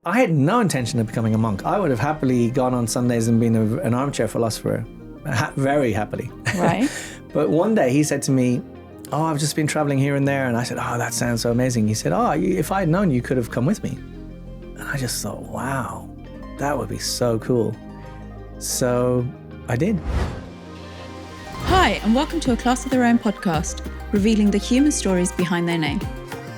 I had no intention of becoming a monk. I would have happily gone on Sundays and been an armchair philosopher, very happily. Right. But one day he said to me, "Oh, I've just been traveling here and there." And I said, "Oh, that sounds so amazing." He said, "Oh, if I had known, you could have come with me." And I just thought, wow, that would be so cool. So I did. Hi, and welcome to A Class of Their Own podcast, revealing the human stories behind their name.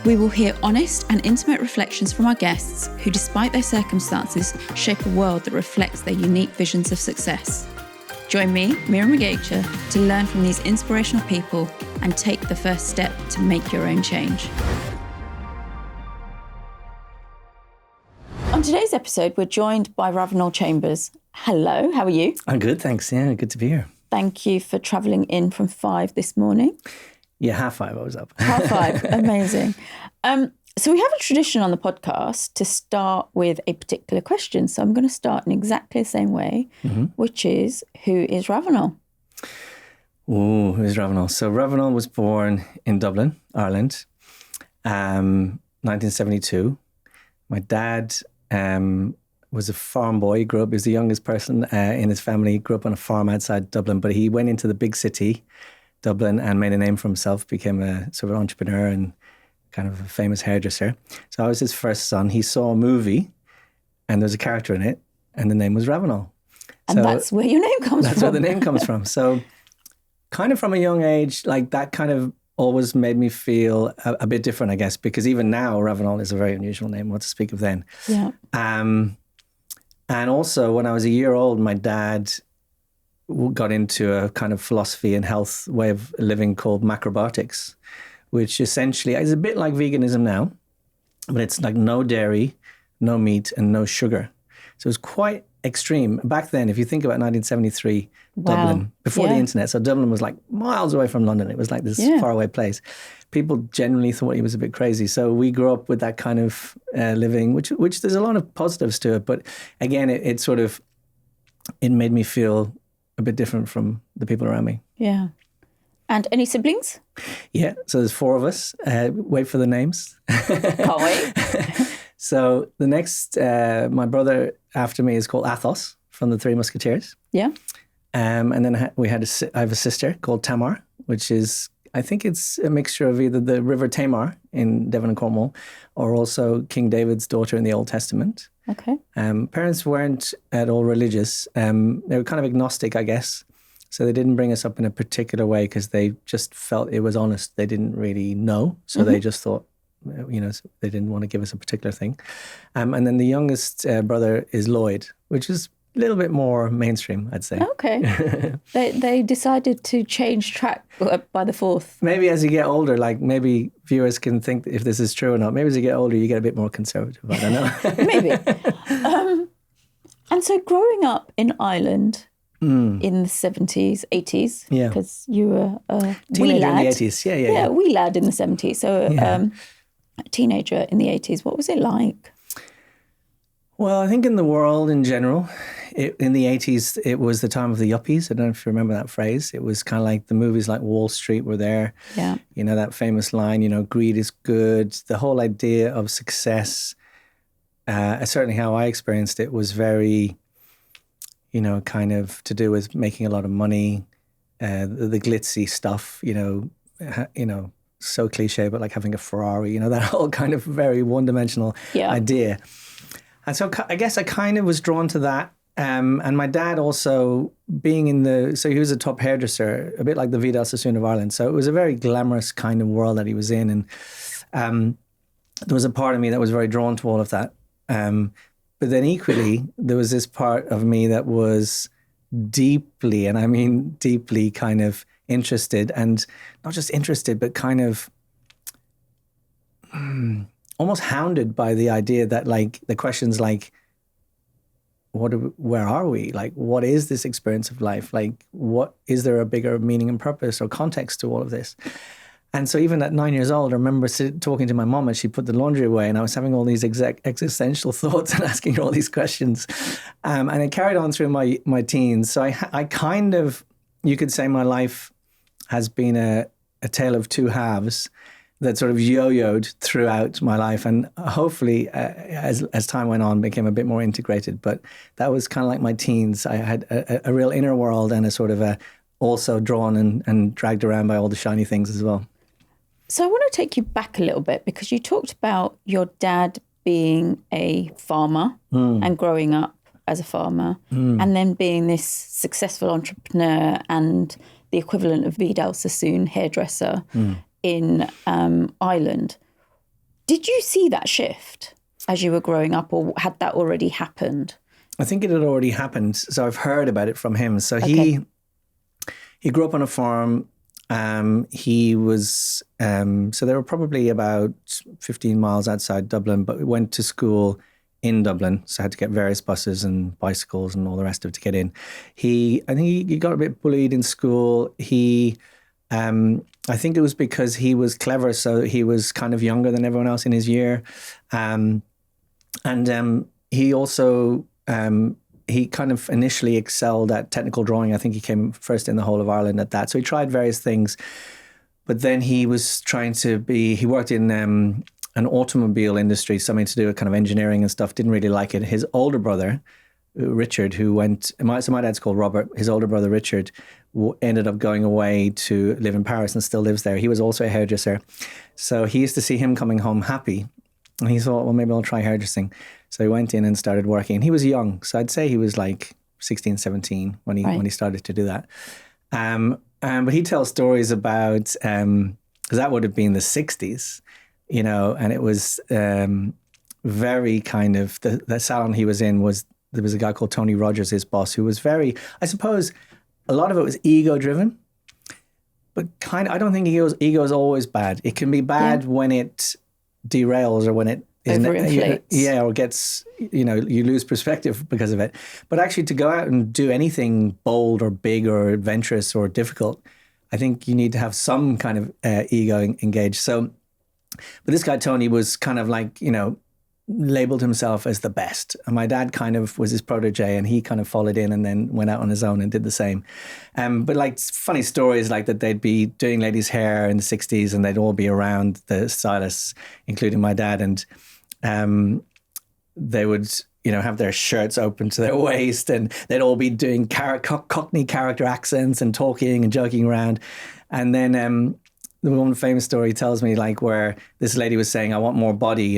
We will hear honest and intimate reflections from our guests who, despite their circumstances, shape a world that reflects their unique visions of success. Join me, Mira Magecha, to learn from these inspirational people and take the first step to make your own change. On today's episode, we're joined by Ravinol Chambers. Hello, how are you? I'm good, thanks. Yeah, good to be here. Thank you for travelling in from 5 this morning. Yeah, 5:30 I was up. 5:30, amazing. So we have a tradition on the podcast to start with a particular question. So I'm going to start in exactly the same way, which is, who is Ravinol? Oh, who's Ravinol? So Ravinol was born in Dublin, Ireland, 1972. My dad was a farm boy. He was the youngest person in his family. He grew up on a farm outside Dublin, but he went into the big city, Dublin, and made a name for himself, became a sort of entrepreneur and kind of a famous hairdresser. So I was his first son. He saw a movie and there was a character in it and the name was Ravinol. And that's where your name comes from. That's where the name comes from. So kind of from a young age, like that kind of always made me feel a bit different, I guess, because even now Ravinol is a very unusual name, what to speak of then. Yeah. And also when I was a year old, my dad got into a kind of philosophy and health way of living called macrobiotics, which essentially is a bit like veganism now, but it's like no dairy, no meat, and no sugar. So it's quite extreme. Back then, if you think about 1973, Dublin, before the internet, so Dublin was like miles away from London. It was like this faraway place. People generally thought he was a bit crazy. So we grew up with that kind of living, which there's a lot of positives to it. But again, it made me feel a bit different from the people around me. Yeah. And any siblings? Yeah. So there's 4 of us. Wait for the names. Can't wait. So the next, my brother after me is called Athos from the Three Musketeers. Yeah. And then I have a sister called Tamar, which is, I think it's a mixture of either the River Tamar in Devon and Cornwall or also King David's daughter in the Old Testament. Okay. Parents weren't at all religious. They were kind of agnostic, I guess. So they didn't bring us up in a particular way because they just felt it was honest. They didn't really know. So they just thought, they didn't want to give us a particular thing. And then the youngest brother is Lloyd, which is a little bit more mainstream, I'd say. Okay. They decided to change track by the 4th. Maybe as you get older, like maybe viewers can think if this is true or not. Maybe as you get older, you get a bit more conservative. I don't know. Maybe. And so growing up in Ireland in the 70s, 80s, because you were a wee lad. In the 80s, yeah. Wee lad in the 70s. So a teenager in the 80s. What was it like? Well, I think in the world in general, in the 80s, it was the time of the yuppies. I don't know if you remember that phrase. It was kind of like the movies like Wall Street were there. Yeah. You know, that famous line, greed is good. The whole idea of success, certainly how I experienced it, was very, kind of to do with making a lot of money, the glitzy stuff, so cliche, but like having a Ferrari, that whole kind of very one-dimensional idea. And so I guess I kind of was drawn to that. And my dad also being so he was a top hairdresser, a bit like the Vidal Sassoon of Ireland. So it was a very glamorous kind of world that he was in. And there was a part of me that was very drawn to all of that. But then equally, there was this part of me that was deeply, and I mean deeply kind of interested, and not just interested, but kind of almost hounded by the idea that like the questions like, where are we? Like, what is this experience of life? Like, is there a bigger meaning and purpose or context to all of this? And so even at 9 years old, I remember talking to my mom and she put the laundry away and I was having all these existential thoughts and asking her all these questions. And it carried on through my teens. So I kind of, you could say my life has been a tale of two halves. that sort of yo-yoed throughout my life, and hopefully as time went on became a bit more integrated. But that was kind of like my teens. I had a real inner world and a sort of a also drawn and dragged around by all the shiny things as well. So I want to take you back a little bit, because you talked about your dad being a farmer and growing up as a farmer, and then being this successful entrepreneur and the equivalent of Vidal Sassoon hairdresser in Ireland. Did you see that shift as you were growing up, or had that already happened? I think it had already happened. So I've heard about it from him. So he grew up on a farm. He was, so they were probably about 15 miles outside Dublin, but we went to school in Dublin. So I had to get various buses and bicycles and all the rest of it to get in. I think he got a bit bullied in school. I think it was because he was clever. So he was kind of younger than everyone else in his year. He also, he kind of initially excelled at technical drawing. I think he came first in the whole of Ireland at that. So he tried various things, but then he worked in an automobile industry, something to do with kind of engineering and stuff, didn't really like it. His older brother, Richard, my dad's called Robert, his older brother, Richard, ended up going away to live in Paris and still lives there. He was also a hairdresser. So he used to see him coming home happy. And he thought, well, maybe I'll try hairdressing. So he went in and started working. And he was young. So I'd say he was like 16, 17 when he started to do that. But he tells stories about, because that would have been the 60s, and it was very kind of, the salon he was in there was a guy called Tony Rogers, his boss, who was very, I suppose, a lot of it was ego-driven. But I don't think ego is always bad. It can be bad when it derails or when it overinflates. Or gets, you lose perspective because of it. But actually to go out and do anything bold or big or adventurous or difficult, I think you need to have some kind of ego engaged. So, but this guy, Tony, was kind of like, labeled himself as the best. And my dad kind of was his protege, and he kind of followed in and then went out on his own and did the same. But like funny stories like that, they'd be doing ladies' hair in the 60s and they'd all be around the stylists, including my dad. And they would, have their shirts open to their waist, and they'd all be doing Cockney character accents and talking and joking around. And then the one famous story tells me like where this lady was saying, I want more body,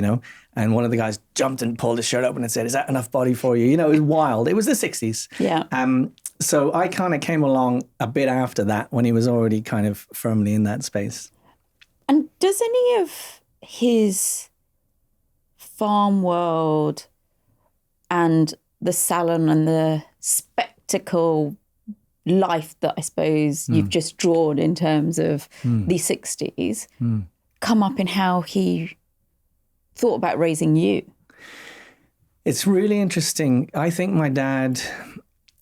and one of the guys jumped and pulled his shirt open and said, is that enough body for you? It was wild. It was the 60s. Yeah. So I kind of came along a bit after that when he was already kind of firmly in that space. And does any of his farm world and the salon and the spectacle life that I suppose you've just drawn in terms of the 60s come up in how he thought about raising you? It's really interesting. I think my dad,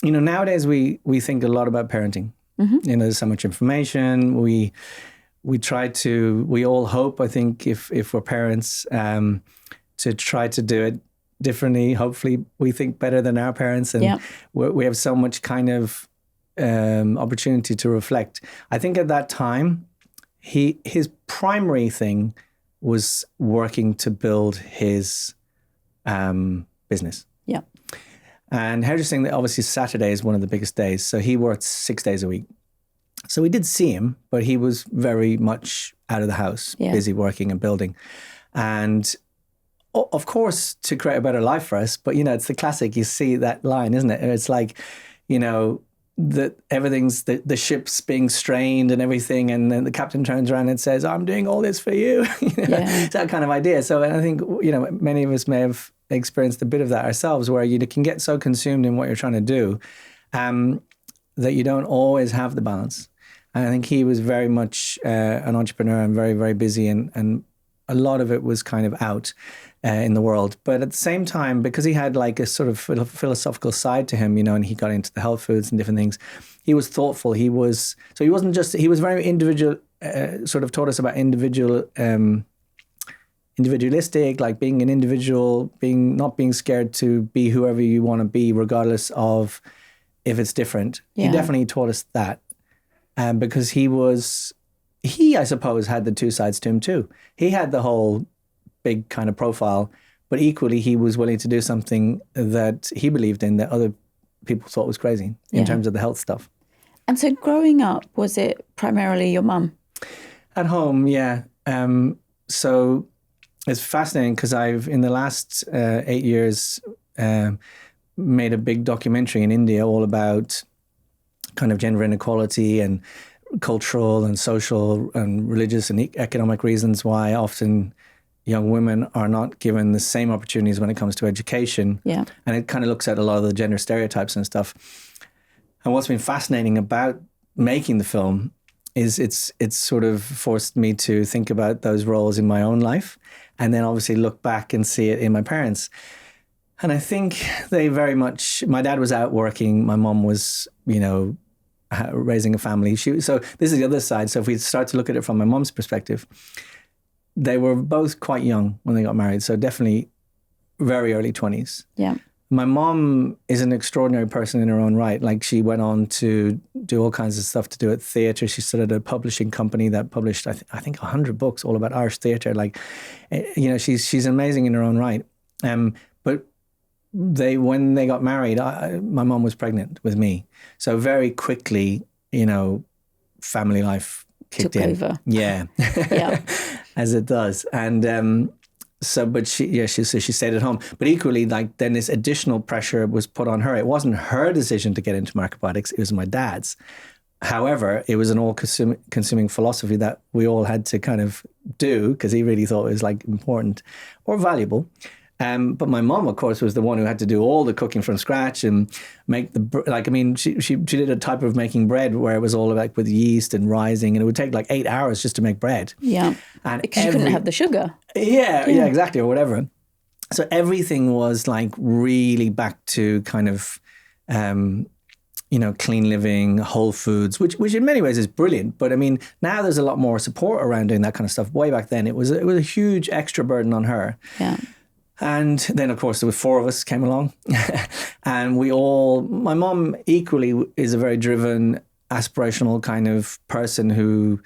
nowadays we think a lot about parenting. There's so much information. We all hope, I think, if we're parents, to try to do it differently. Hopefully we think better than our parents, and we have so much kind of opportunity to reflect. I think at that time, his primary thing was working to build his business. Yeah. And hairdressing, obviously Saturday is one of the biggest days. So he worked 6 days a week. So we did see him, but he was very much out of the house, busy working and building. And of course, to create a better life for us, but it's the classic, you see that line, isn't it? It's like, that everything's, the ship's being strained and everything, and then the captain turns around and says, I'm doing all this for you. It's that kind of idea. So I think, many of us may have experienced a bit of that ourselves, where you can get so consumed in what you're trying to do that you don't always have the balance. And I think he was very much an entrepreneur and very, very busy, and a lot of it was kind of out in the world. But at the same time, because he had like a sort of philosophical side to him, and he got into the health foods and different things, he was thoughtful. He was very individual, sort of taught us about individualistic, like being an individual, not being scared to be whoever you want to be, regardless of if it's different. He definitely taught us that. Because he he, I suppose, had the two sides to him too. He had the whole big kind of profile, but equally he was willing to do something that he believed in that other people thought was crazy in terms of the health stuff. And so growing up, was it primarily your mum? At home, yeah. So it's fascinating because I've, in the last 8 years, made a big documentary in India all about kind of gender inequality and cultural and social and religious and economic reasons why often young women are not given the same opportunities when it comes to education. Yeah. And it kind of looks at a lot of the gender stereotypes and stuff. And what's been fascinating about making the film is it's sort of forced me to think about those roles in my own life and then obviously look back and see it in my parents. And I think they very much, my dad was out working, my mom was, raising a family. So this is the other side. So if we start to look at it from my mom's perspective, they were both quite young when they got married. So definitely very early 20s. Yeah. My mom is an extraordinary person in her own right. Like she went on to do all kinds of stuff to do at theatre. She started a publishing company that published, I think 100 books all about Irish theatre. Like, she's amazing in her own right. But when they got married, my mom was pregnant with me. So very quickly, family life kicked in. Took over. Yeah. Yeah. As it does. And she stayed at home. But equally, like then this additional pressure was put on her. It wasn't her decision to get into macrobiotics. It was my dad's. However, it was an all-consuming philosophy that we all had to kind of do because he really thought it was like important or valuable. But my mom, of course, was the one who had to do all the cooking from scratch and make she did a type of making bread where it was all like with yeast and rising, and it would take like 8 hours just to make bread. Yeah, and because you couldn't have the sugar. Yeah, exactly, or whatever. So everything was like really back to kind of, clean living, whole foods, which in many ways is brilliant. But I mean, now there's a lot more support around doing that kind of stuff. Way back then, it was a huge extra burden on her. Yeah. And then, of course, there were 4 of us came along. And my mom equally is a very driven, aspirational kind of person who,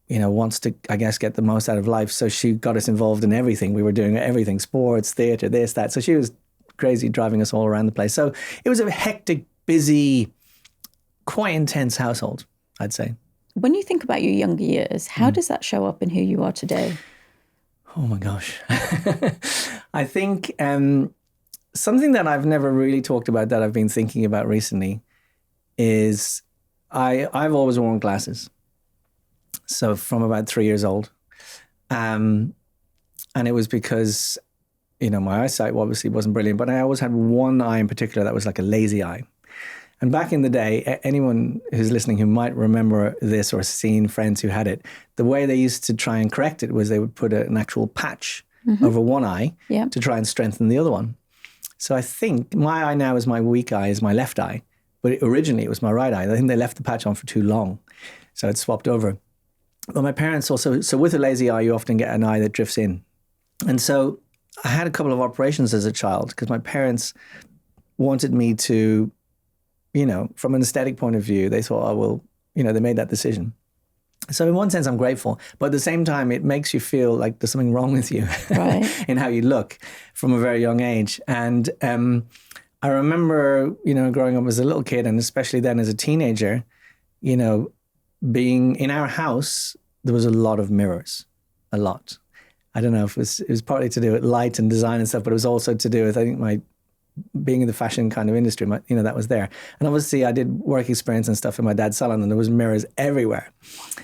wants to, I guess, get the most out of life. So she got us involved in everything. We were doing everything, sports, theatre, this, that. So she was crazy driving us all around the place. So it was a hectic, busy, quite intense household, I'd say. When you think about your younger years, how does that show up in who you are today? Oh my gosh. I think something that I've never really talked about that I've been thinking about recently is I've always worn glasses. So from about 3 years old. And it was because, my eyesight obviously wasn't brilliant, but I always had one eye in particular that was like a lazy eye. And back in the day, anyone who's listening who might remember this or seen friends who had it, the way they used to try and correct it was they would put an actual patch over one eye to try and strengthen the other one. So I think my eye now is my weak eye, is my left eye. But originally it was my right eye. I think they left the patch on for too long. So it swapped over. But my parents also, so with a lazy eye, you often get an eye that drifts in. And so I had a couple of operations as a child because my parents wanted me to, from an aesthetic point of view, they thought, they made that decision. So in one sense, I'm grateful. But at the same time, it makes you feel like there's something wrong with you in how you look from a very young age. And I remember, growing up as a little kid and especially then as a teenager, being in our house, there was a lot of mirrors, a lot. I don't know if it was partly to do with light and design and stuff, but it was also to do with, I think, my being in the fashion kind of industry, that was there. And obviously I did work experience and stuff in my dad's salon and there was mirrors everywhere.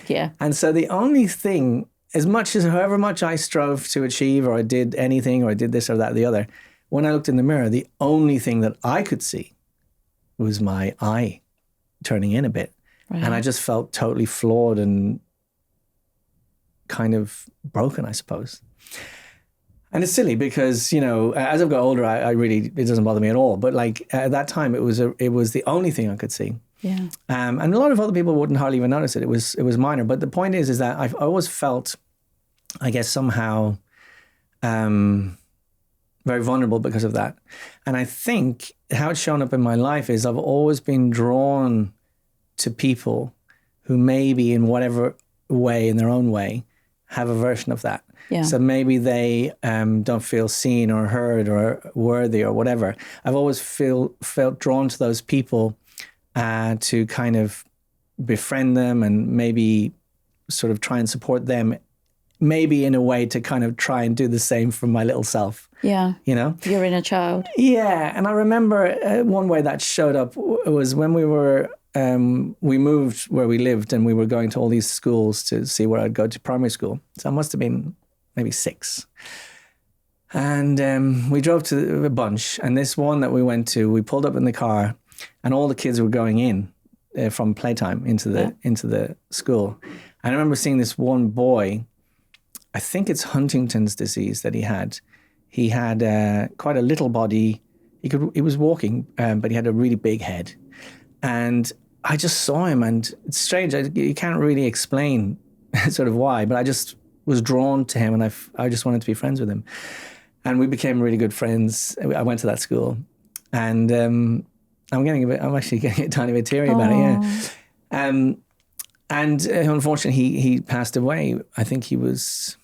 Yeah. And so the only thing, however much I strove to achieve or I did anything or I did this or that or the other, when I looked in the mirror, the only thing that I could see was my eye turning in a bit. Right. And I just felt totally flawed and kind of broken, I suppose. And it's silly because, as I've got older, I really, it doesn't bother me at all. But like at that time, it was the only thing I could see. Yeah. And a lot of other people wouldn't hardly even notice it. It was minor. But the point is that I've always felt, I guess, somehow very vulnerable because of that. And I think how it's shown up in my life is I've always been drawn to people who maybe in whatever way, in their own way, have a version of that. Yeah. So maybe they don't feel seen or heard or worthy or whatever. I've always felt drawn to those people to kind of befriend them and maybe sort of try and support them, maybe in a way to kind of try and do the same for my little self. Yeah. You know? Your inner child. Yeah. And I remember one way that showed up was when we moved where we lived and we were going to all these schools to see where I'd go to primary school. So I must have been maybe 6. And we drove to a bunch. And this one that we went to, we pulled up in the car and all the kids were going in from playtime into the school. And I remember seeing this one boy, I think it's Huntington's disease that he had. He had quite a little body. He was walking, but he had a really big head. And I just saw him, and it's strange. You can't really explain sort of why, but I just was drawn to him, and I just wanted to be friends with him. And we became really good friends. I went to that school, and I'm actually getting a tiny bit teary about it. Yeah. And unfortunately, he passed away. I think he was,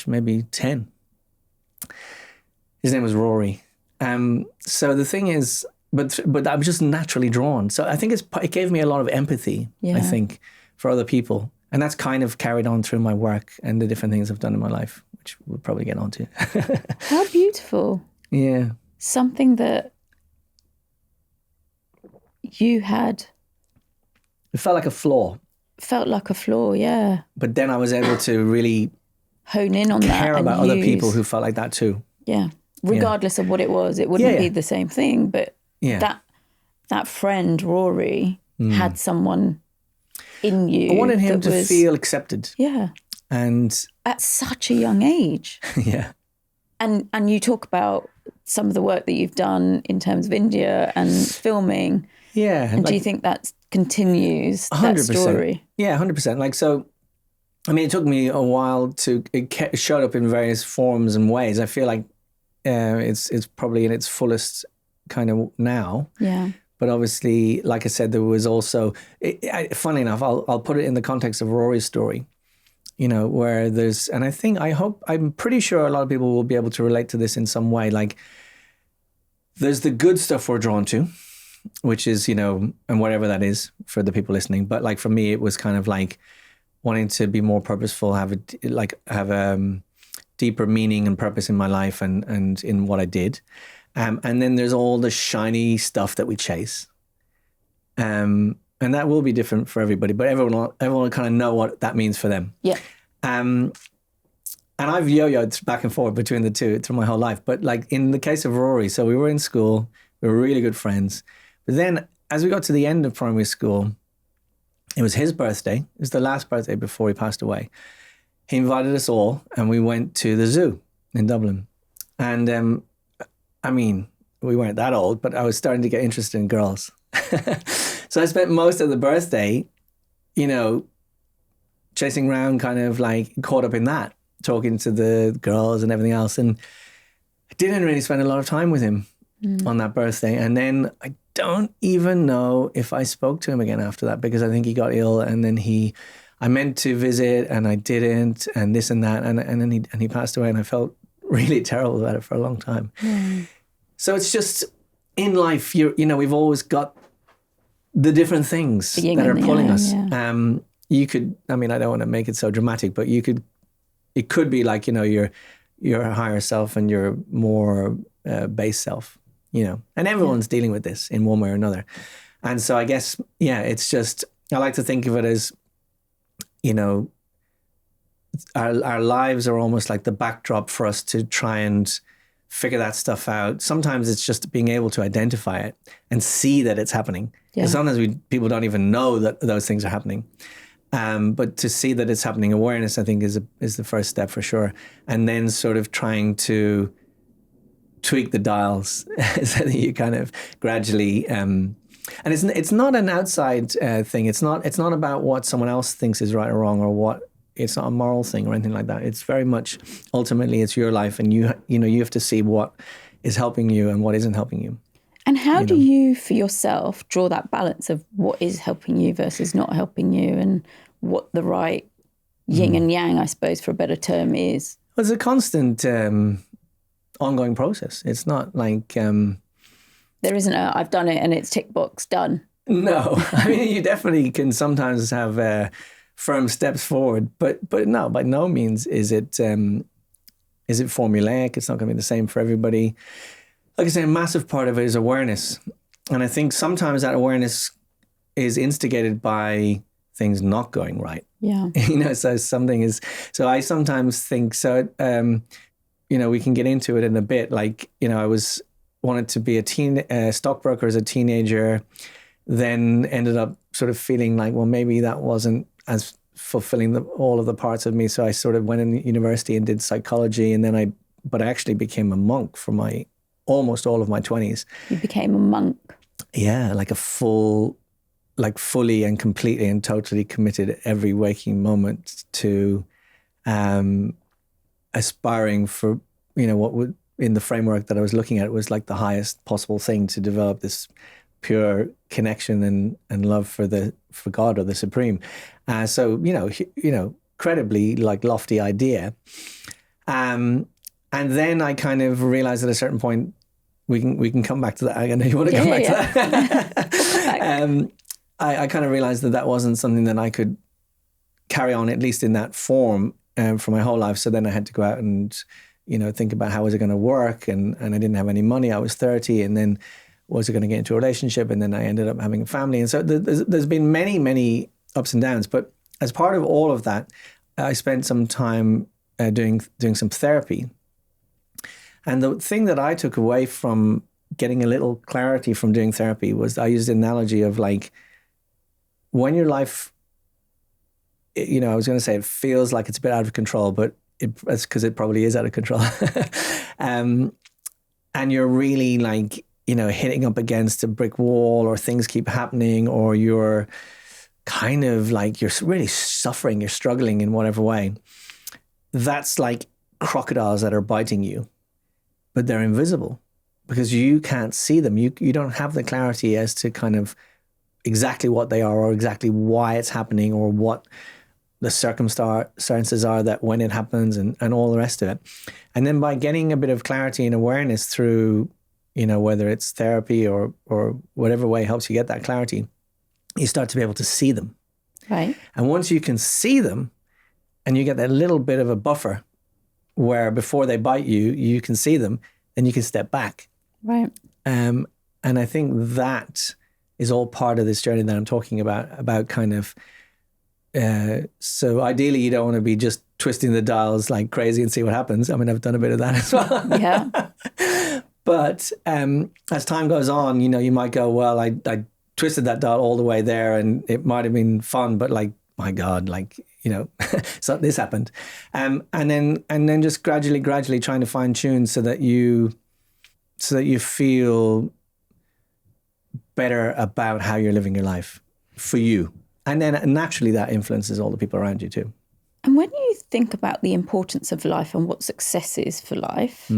maybe 10. His name was Rory. So the thing is, but I was just naturally drawn. So I think it gave me a lot of empathy, I think, for other people. And that's kind of carried on through my work and the different things I've done in my life, which we'll probably get onto. How beautiful. Yeah. Something that you had. It felt like a flaw. Felt like a flaw, yeah. But then I was able to really hone in on that. Care about other people who felt like that too. Yeah. Regardless of what it was, it wouldn't be the same thing. But that friend, Rory, had someone in you. I wanted him to feel accepted. Yeah. And at such a young age. Yeah. And you talk about some of the work that you've done in terms of India and filming. Yeah. And do you think that continues 100%. that story? Yeah, 100%. Like, so, I mean, it took me a while it showed up in various forms and ways. I feel like it's probably in its fullest kind of now. Yeah. But obviously, like I said, there was also, funny enough, I'll put it in the context of Rory's story, you know, where there's, and I'm pretty sure a lot of people will be able to relate to this in some way. Like, there's the good stuff we're drawn to, which is, you know, and whatever that is for the people listening. But like for me, it was kind of like wanting to be more purposeful, have a deeper meaning and purpose in my life and in what I did. And then there's all the shiny stuff that we chase. And that will be different for everybody, but everyone will kind of know what that means for them. Yeah. And I've yo-yoed back and forth between the two through my whole life. But like in the case of Rory, so we were in school, we were really good friends. But then as we got to the end of primary school, it was his birthday. It was the last birthday before he passed away. He invited us all and we went to the zoo in Dublin. And I mean, we weren't that old, but I was starting to get interested in girls. So I spent most of the birthday, you know, chasing around, kind of like caught up in that, talking to the girls and everything else. And I didn't really spend a lot of time with him on that birthday. And then I don't even know if I spoke to him again after that, because I think he got ill and then I meant to visit and I didn't, and this and that. And then he passed away and I felt really terrible about it for a long time. So it's just in life, you know, we've always got the different things that are pulling us. Yeah. You could, I mean, I don't want to make it so dramatic, but it could be like, you know, your higher self and your more base self, you know, and everyone's dealing with this in one way or another. And so I guess, it's just, I like to think of it as, you know, our lives are almost like the backdrop for us to try and figure that stuff out. Sometimes it's just being able to identify it and see that it's happening. Yeah. Sometimes people don't even know that those things are happening. But to see that it's happening, awareness, I think, is the first step for sure. And then sort of trying to tweak the dials so that you kind of gradually, and it's not an outside thing. It's not about what someone else thinks is right or wrong, or it's not a moral thing or anything like that. It's very much, ultimately, it's your life, and you have to see what is helping you and what isn't helping you. And how do you, for yourself, draw that balance of what is helping you versus not helping you, and what the right yin and yang, I suppose, for a better term, is? Well, it's a constant ongoing process. It's not like... there isn't a, I've done it and it's tick box, done. No, I mean, you definitely can sometimes have firm steps forward, but no, by no means is it formulaic. It's not going to be the same for everybody. Like I say, a massive part of it is awareness. And I think sometimes that awareness is instigated by things not going right. Yeah. So I sometimes think, we can get into it in a bit. Like, I wanted to be a stockbroker as a teenager, then ended up sort of feeling like, well, maybe that wasn't as fulfilling all of the parts of me. So I sort of went in university and did psychology, and then but I actually became a monk for almost all of my 20s. You became a monk? Yeah, like fully and completely and totally committed every waking moment to aspiring for, what would, in the framework that I was looking at, it was like the highest possible thing, to develop this pure connection and love for God or the Supreme. Incredibly like lofty idea. And then I kind of realized at a certain point, we can come back to that. I know you want to come back to that. I kind of realized that wasn't something that I could carry on, at least in that form, for my whole life. So then I had to go out and, think about how was it going to work. And I didn't have any money. I was 30, and then was it going to get into a relationship? And then I ended up having a family. And so there's been many, many ups and downs. But as part of all of that, I spent some time doing some therapy. And the thing that I took away from getting a little clarity from doing therapy was, I used the analogy of like, when your life, I was going to say it feels like it's a bit out of control, but it's because it probably is out of control. And you're really like, hitting up against a brick wall, or things keep happening, or you're kind of like, you're really suffering, you're struggling in whatever way. That's like crocodiles that are biting you, but they're invisible because you can't see them. You don't have the clarity as to kind of exactly what they are, or exactly why it's happening, or what the circumstances are that when it happens, and all the rest of it. And then by getting a bit of clarity and awareness through, whether it's therapy or whatever way helps you get that clarity, you start to be able to see them. Right. And once you can see them, and you get that little bit of a buffer where before they bite you, you can see them, then you can step back. Right. And I think that is all part of this journey that I'm talking about kind of, so ideally you don't want to be just twisting the dials like crazy and see what happens. I mean, I've done a bit of that as well. Yeah. But as time goes on, you might go, well, I twisted that dial all the way there, and it might have been fun, but like, my God, like, so this happened. And then just gradually trying to fine tune so that you feel better about how you're living your life for you. And then naturally that influences all the people around you too. And when you think about the importance of life and what success is for life,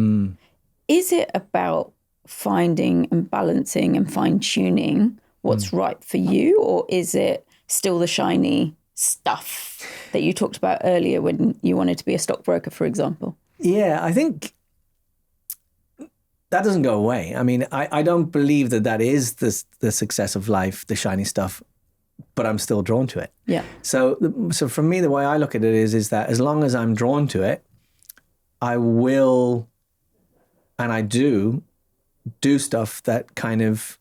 is it about finding and balancing and fine-tuning what's right for you? Or is it still the shiny stuff that you talked about earlier when you wanted to be a stockbroker, for example? Yeah, I think that doesn't go away. I mean, I don't believe that is the success of life, the shiny stuff, but I'm still drawn to it. Yeah. So for me, the way I look at it is that as long as I'm drawn to it, I will, and I do stuff that kind of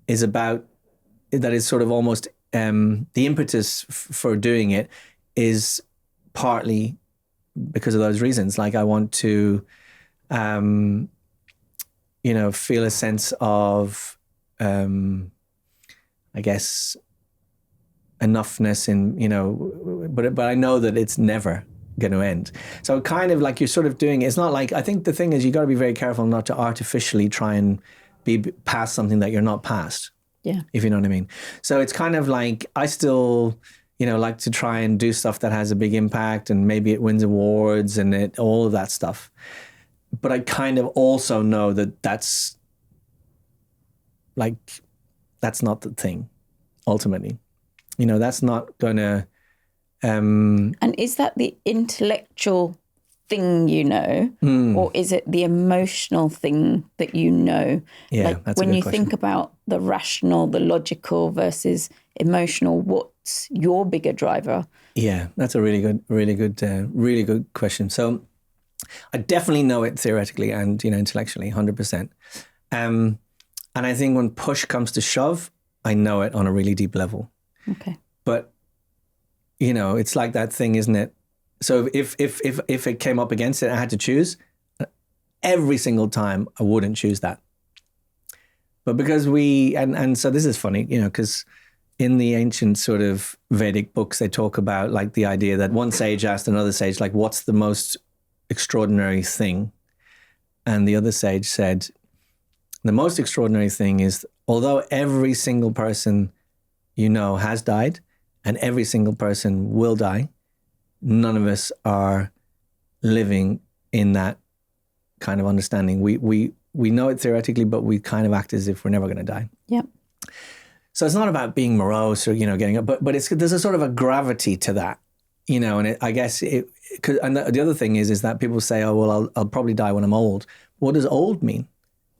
is about, that is sort of almost, the impetus for doing it is partly because of those reasons. Like I want to, feel a sense of, I guess, enoughness in, but I know that it's never going to end. So kind of like you're sort of doing, it's not like, I think the thing is you got to be very careful not to artificially try and be past something that you're not past. Yeah. If you know what I mean. So it's kind of like, I still, like to try and do stuff that has a big impact, and maybe it wins awards and all of that stuff. But I kind of also know that that's not the thing, ultimately. That's not going to And is that the intellectual thing or is it the emotional thing that Yeah, like that's a when good you question. think about the rational, the logical versus emotional, what's your bigger driver? Yeah, that's a really good question. So I definitely know it theoretically and intellectually, 100%. And I think when push comes to shove, I know it on a really deep level. Okay. But it's like that thing, isn't it? So if it came up against it, I had to choose. Every single time, I wouldn't choose that. But because and so this is funny, because in the ancient sort of Vedic books, they talk about like the idea that one sage asked another sage, like, what's the most extraordinary thing? And the other sage said, the most extraordinary thing is, although every single person has died and every single person will die, none of us are living in that kind of understanding. We know it theoretically, but we kind of act as if we're never going to die. Yeah. So it's not about being morose or getting up, but there's a sort of a gravity to that, and I guess and the other thing is that people say, oh well, I'll probably die when I'm old. What does old mean?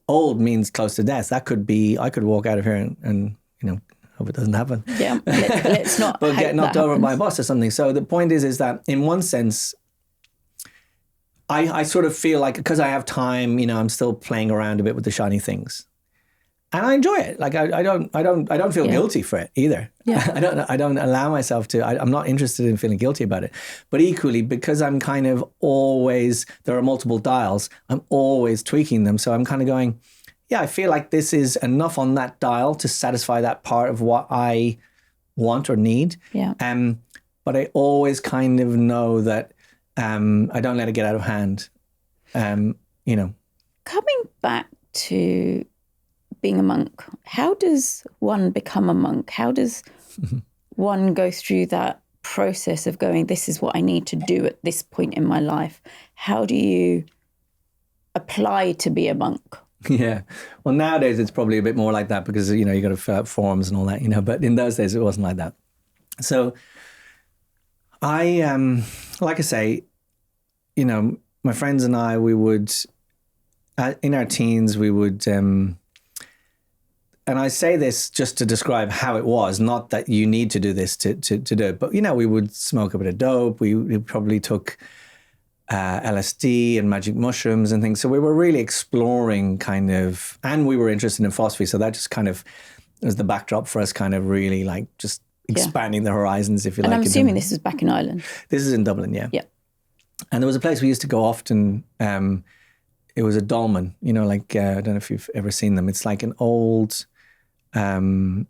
Old means close to death. That could be, I could walk out of here and hope it doesn't happen. Yeah, let's not. But get knocked over by a bus or something. So the point is that in one sense, I sort of feel like because I have time, I'm still playing around a bit with the shiny things, and I enjoy it. Like I don't feel guilty for it either. Yeah. I don't allow myself to. I'm not interested in feeling guilty about it. But equally, because I'm kind of always, there are multiple dials, I'm always tweaking them. So I'm kind of going, yeah, I feel like this is enough on that dial to satisfy that part of what I want or need. Yeah. But I always kind of know that I don't let it get out of hand. Coming back to being a monk, how does one become a monk? How does one go through that process of going, this is what I need to do at this point in my life? How do you apply to be a monk? Yeah. Well, nowadays it's probably a bit more like that because, you got to fill out forms and all that, but in those days it wasn't like that. So I, like I say, my friends and I, we would, in our teens, we would, and I say this just to describe how it was, not that you need to do this to do it, but, we would smoke a bit of dope. We probably took LSD and magic mushrooms and things. So we were really exploring and we were interested in philosophy. So that just kind of was the backdrop for us kind of really like just expanding the horizons, if you like. And I'm assuming this is back in Ireland. This is in Dublin, yeah. Yeah. And there was a place we used to go often. It was a dolmen, like, I don't know if you've ever seen them. It's like an old, it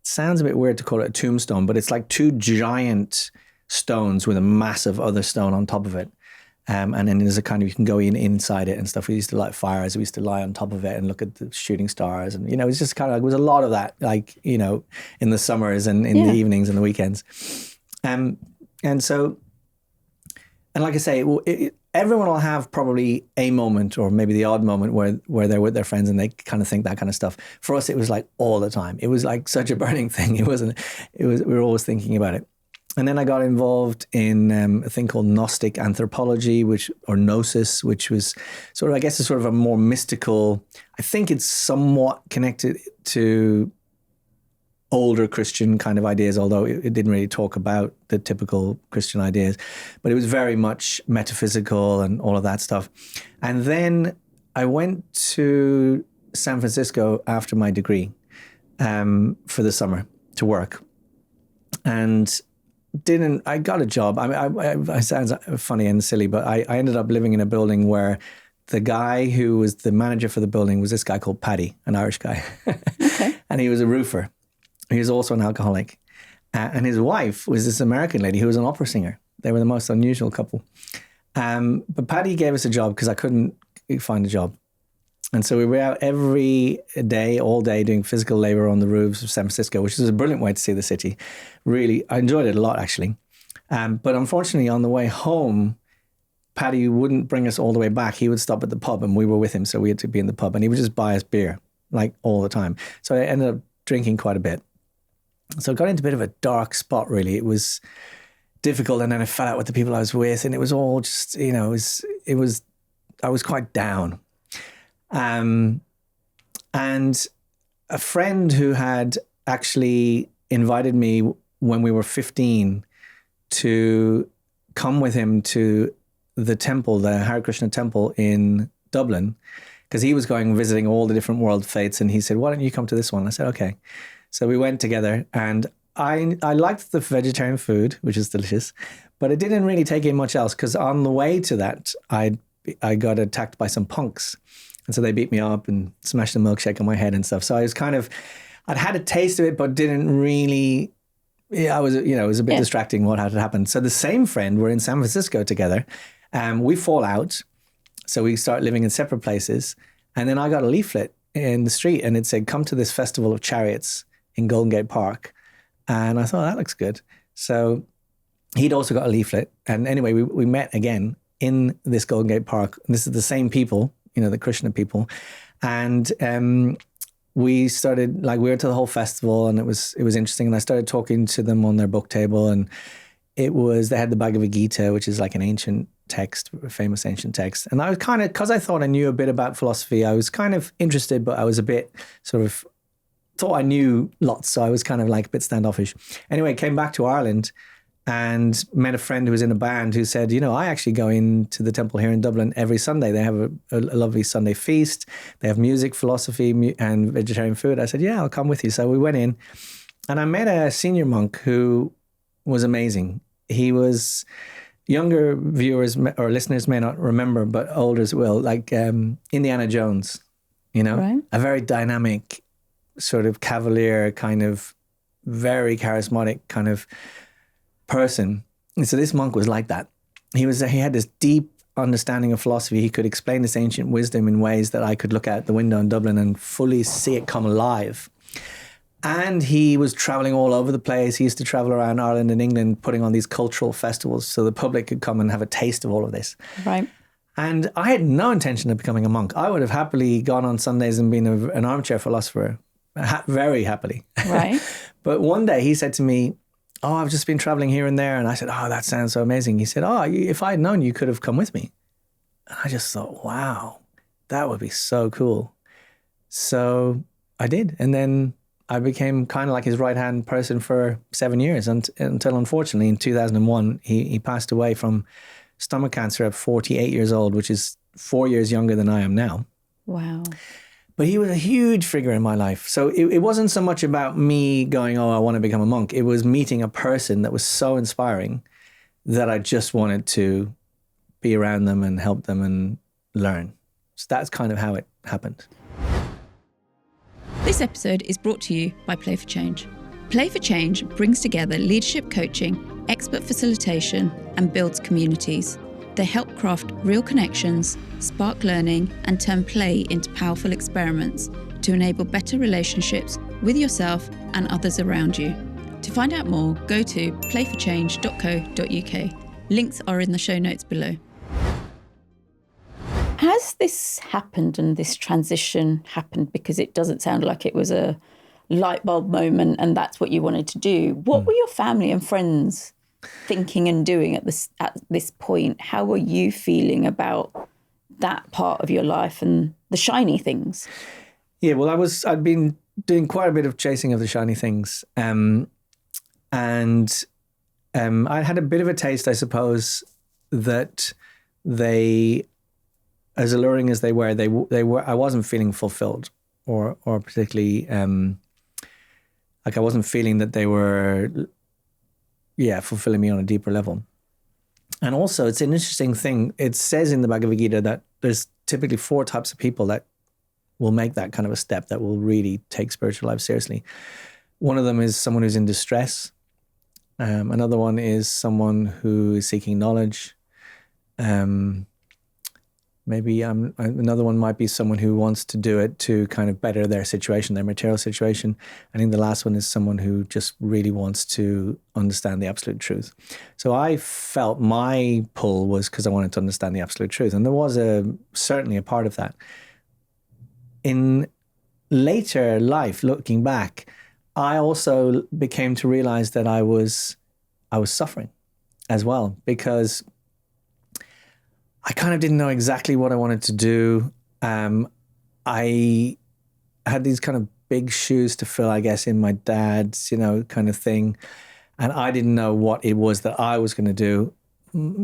sounds a bit weird to call it a tombstone, but it's like two giant stones with a massive other stone on top of it. And then there's a kind of, you can go inside it and stuff. We used to light fires. We used to lie on top of it and look at the shooting stars. And, it was just kind of like, it was a lot of that, like, in the summers and in the evenings and the weekends. And so, and like I say, everyone will have probably a moment or maybe the odd moment where they're with their friends and they kind of think that kind of stuff. For us, it was like all the time. It was like such a burning thing. We were always thinking about it. And then I got involved in a thing called Gnostic anthropology, or Gnosis, which was sort of, I guess, a sort of a more mystical, I think it's somewhat connected to older Christian kind of ideas, although it didn't really talk about the typical Christian ideas, but it was very much metaphysical and all of that stuff. And then I went to San Francisco after my degree for the summer to work. And I got a job. I sounds funny and silly, but I ended up living in a building where the guy who was the manager for the building was this guy called Paddy, an Irish guy. Okay. And he was a roofer. He was also an alcoholic. And his wife was this American lady who was an opera singer. They were the most unusual couple. But Paddy gave us a job because I couldn't find a job. And so we were out every day, all day, doing physical labor on the roofs of San Francisco, which is a brilliant way to see the city. Really, I enjoyed it a lot, actually. But unfortunately, on the way home, Paddy wouldn't bring us all the way back. He would stop at the pub and we were with him, so we had to be in the pub. And he would just buy us beer, like all the time. So I ended up drinking quite a bit. So I got into a bit of a dark spot, really. It was difficult. And then I fell out with the people I was with, and it was all just, I was quite down. And a friend who had actually invited me when we were 15 to come with him to the temple, the Hare Krishna temple in Dublin, because he was going visiting all the different world faiths, and he said, why don't you come to this one? I said, okay. So we went together, and I liked the vegetarian food, which is delicious, but it didn't really take in much else, because on the way to that, I got attacked by some punks. And so they beat me up and smashed a milkshake on my head and stuff. So I was I'd had a taste of it, but didn't really, it was a bit distracting what had happened. So the same friend, we're in San Francisco together, we fall out. So we start living in separate places. And then I got a leaflet in the street, and it said, come to this festival of chariots in Golden Gate Park. And I thought, that looks good. So he'd also got a leaflet. And anyway, we met again in this Golden Gate Park. This is the same people, the Krishna people. And we started, we went to the whole festival, and it was interesting. And I started talking to them on their book table, and they had the Bhagavad Gita, which is like an ancient text, a famous ancient text. And I was because I thought I knew a bit about philosophy, I was kind of interested, but I was a bit thought I knew lots. So I was kind of a bit standoffish. Anyway, came back to Ireland and met a friend who was in a band who said, I actually go into the temple here in Dublin every Sunday. They have a lovely Sunday feast. They have music, philosophy, and vegetarian food. I said, yeah, I'll come with you. So we went in, and I met a senior monk who was amazing. He was, younger viewers or listeners may not remember, but olders will, Indiana Jones, Right. A very dynamic, sort of cavalier, kind of very charismatic kind of person. And so this monk was like that. He had this deep understanding of philosophy. He could explain this ancient wisdom in ways that I could look out the window in Dublin and fully see it come alive. And he was traveling all over the place. He used to travel around Ireland and England, putting on these cultural festivals so the public could come and have a taste of all of this. Right. And I had no intention of becoming a monk. I would have happily gone on Sundays and been an armchair philosopher, very happily. Right. But one day he said to me, oh, I've just been traveling here and there. And I said, oh, that sounds so amazing. He said, oh, if I had known, you could have come with me. And I just thought, wow, that would be so cool. So I did. And then I became kind of like his right-hand person for 7 years until unfortunately in 2001, he passed away from stomach cancer at 48 years old, which is 4 years younger than I am now. Wow. But he was a huge figure in my life. So it wasn't so much about me going, oh, I want to become a monk. It was meeting a person that was so inspiring that I just wanted to be around them and help them and learn. So that's kind of how it happened. This episode is brought to you by Play for Change. Play for Change brings together leadership coaching, expert facilitation, and builds communities. They help craft real connections, spark learning, and turn play into powerful experiments to enable better relationships with yourself and others around you. To find out more, go to playforchange.co.uk. Links are in the show notes below. Has this happened and this transition happened because it doesn't sound like it was a light bulb moment and that's what you wanted to do? What were your family and friends thinking and doing at this point? How were you feeling about that part of your life and the shiny things? Yeah, well, I'd been doing quite a bit of chasing of the shiny things. And I had a bit of a taste, I suppose, that they, as alluring as they were, I wasn't feeling fulfilled or particularly, I wasn't feeling that they were, fulfilling me on a deeper level. And also, it's an interesting thing. It says in the Bhagavad Gita that there's typically 4 types of people that will make that kind of a step, that will really take spiritual life seriously. One of them is someone who's in distress. Another one is someone who is seeking knowledge. Maybe another one might be someone who wants to do it to kind of better their situation, their material situation. I think the last one is someone who just really wants to understand the absolute truth. So I felt my pull was because I wanted to understand the absolute truth. And there was certainly a part of that. In later life, looking back, I also became to realize that I was suffering. as well, because I kind of didn't know exactly what I wanted to do. I had these kind of big shoes to fill, I guess, in my dad's, kind of thing. And I didn't know what it was that I was going to do.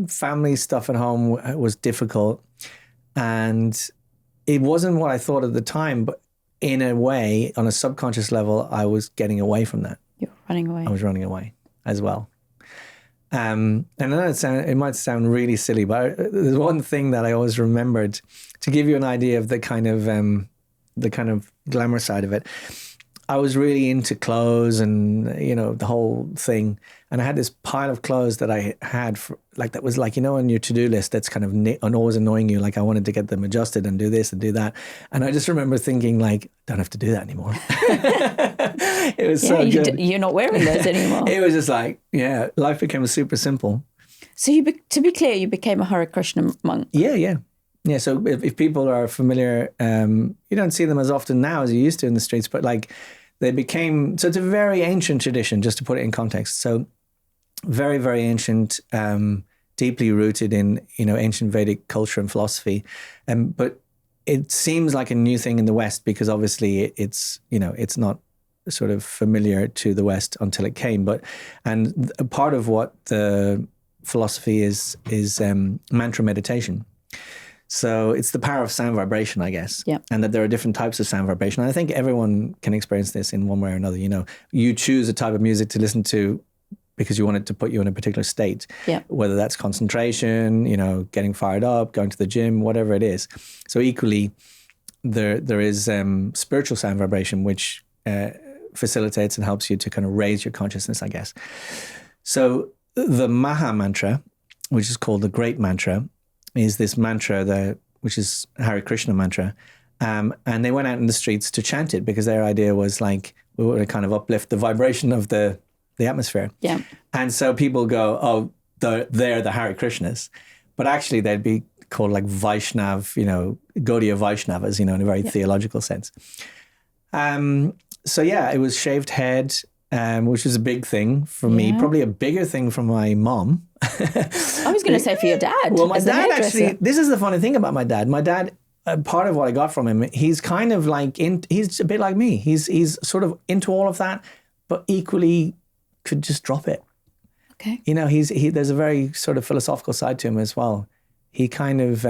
Family stuff at home was difficult. And it wasn't what I thought at the time, but in a way, on a subconscious level, I was getting away from that. You're running away. I was running away as well. And I know it might sound really silly, but there's one thing that I always remembered to give you an idea of the kind of glamour side of it. I was really into clothes and, the whole thing. And I had this pile of clothes that I had that was like, on your to-do list, that's kind of always annoying you. Like I wanted to get them adjusted and do this and do that. And I just remember thinking like, don't have to do that anymore. It was so good. You're not wearing those anymore. It was just like, life became super simple. So to be clear, you became a Hare Krishna monk. Yeah. Yeah, so if people are familiar, you don't see them as often now as you used to in the streets, but like they became, so it's a very ancient tradition, just to put it in context. So very, very ancient, deeply rooted in, ancient Vedic culture and philosophy. But it seems like a new thing in the West because obviously it's not sort of familiar to the West until it came. And part of what the philosophy is mantra meditation. So it's the power of sound vibration, I guess. Yeah. And that there are different types of sound vibration. And I think everyone can experience this in one way or another. You choose a type of music to listen to because you want it to put you in a particular state. Yeah. Whether that's concentration, getting fired up, going to the gym, whatever it is. So equally, there is spiritual sound vibration, which facilitates and helps you to kind of raise your consciousness, I guess. So the Maha mantra, which is called the Great Mantra, is this mantra which is Hare Krishna mantra. And they went out in the streets to chant it because their idea was like, we want to kind of uplift the vibration of the atmosphere. Yeah. And so people go, oh, they're the Hare Krishnas. But actually they'd be called like Vaishnav, Gaudiya Vaishnavas, in a very theological sense. So yeah, it was shaved head, which was a big thing for me, probably a bigger thing for my mom. I was going to say for your dad. Well, my dad actually, this is the funny thing about my dad. My dad, part of what I got from him, he's kind of like, he's a bit like me. He's sort of into all of that, but equally could just drop it. Okay. There's a very sort of philosophical side to him as well. He kind of,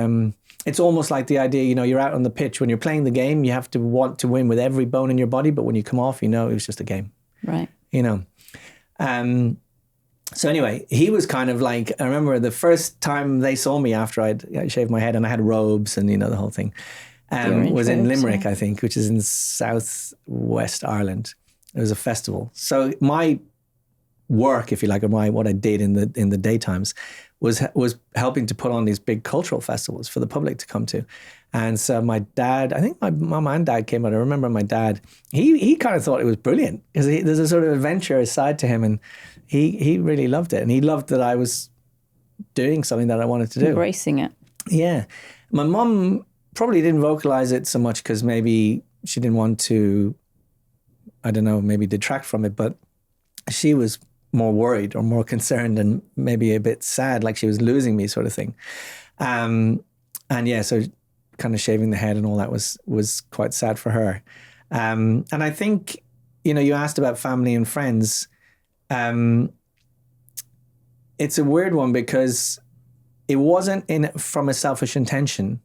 it's almost like the idea, you're out on the pitch. When you're playing the game, you have to want to win with every bone in your body. But when you come off, it was just a game. Right. So anyway, he was kind of like, I remember the first time they saw me after I'd shaved my head and I had robes and, the whole thing, was in Limerick, I think, which is in southwest Ireland. It was a festival. So my work, if you like, or what I did in the daytimes was helping to put on these big cultural festivals for the public to come to. And so my dad, I think my mum and dad came out. I remember my dad, he kind of thought it was brilliant because there's a sort of adventurous side to him, and he really loved it. And he loved that I was doing something that I wanted to do. Embracing it. Yeah. My mum probably didn't vocalize it so much because maybe she didn't want to, I don't know, maybe detract from it, but she was more worried or more concerned and maybe a bit sad, like she was losing me sort of thing. And yeah, so kind of shaving the head and all that was quite sad for her. And I think, you asked about family and friends. It's a weird one because it wasn't from a selfish intention,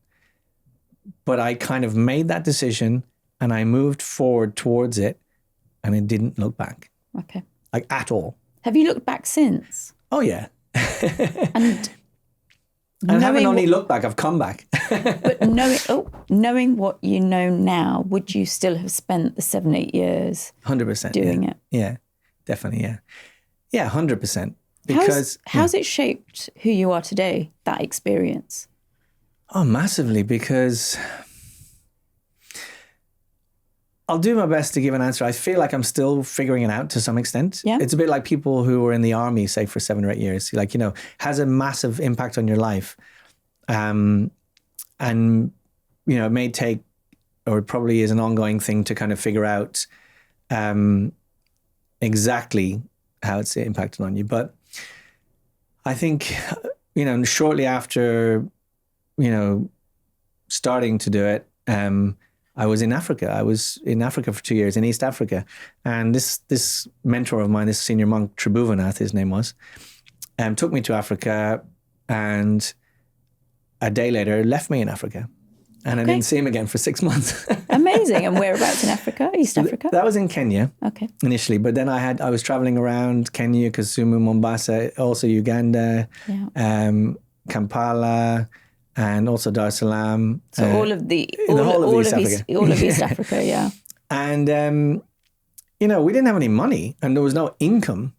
but I kind of made that decision and I moved forward towards it and it didn't look back. Okay. Like at all. Have you looked back since? Oh, yeah. And haven't only looked back, I've come back. But knowing what you know now, would you still have spent the 7-8 years 100% doing it? Yeah, definitely, yeah. Yeah, 100%. Because how's it shaped who you are today, that experience? Oh, massively, because I'll do my best to give an answer. I feel like I'm still figuring it out to some extent. Yeah. It's a bit like people who were in the army, say, for 7 or 8 years. Like, has a massive impact on your life. And, it may take, or it probably is an ongoing thing to kind of figure out exactly how it's impacted on you. But I think, shortly after, starting to do it, I was in Africa. I was in Africa for 2 years, in East Africa. And this mentor of mine, this senior monk, Tribhuwanath, his name was, took me to Africa, and a day later left me in Africa. And I didn't see him again for 6 months. Amazing. And whereabouts in Africa? East Africa? That was in Kenya. Okay. Initially. But then I was traveling around Kenya, Kisumu, Mombasa, also Uganda, Kampala, and also Dar es Salaam. So all of East Africa, yeah. And, we didn't have any money and there was no income.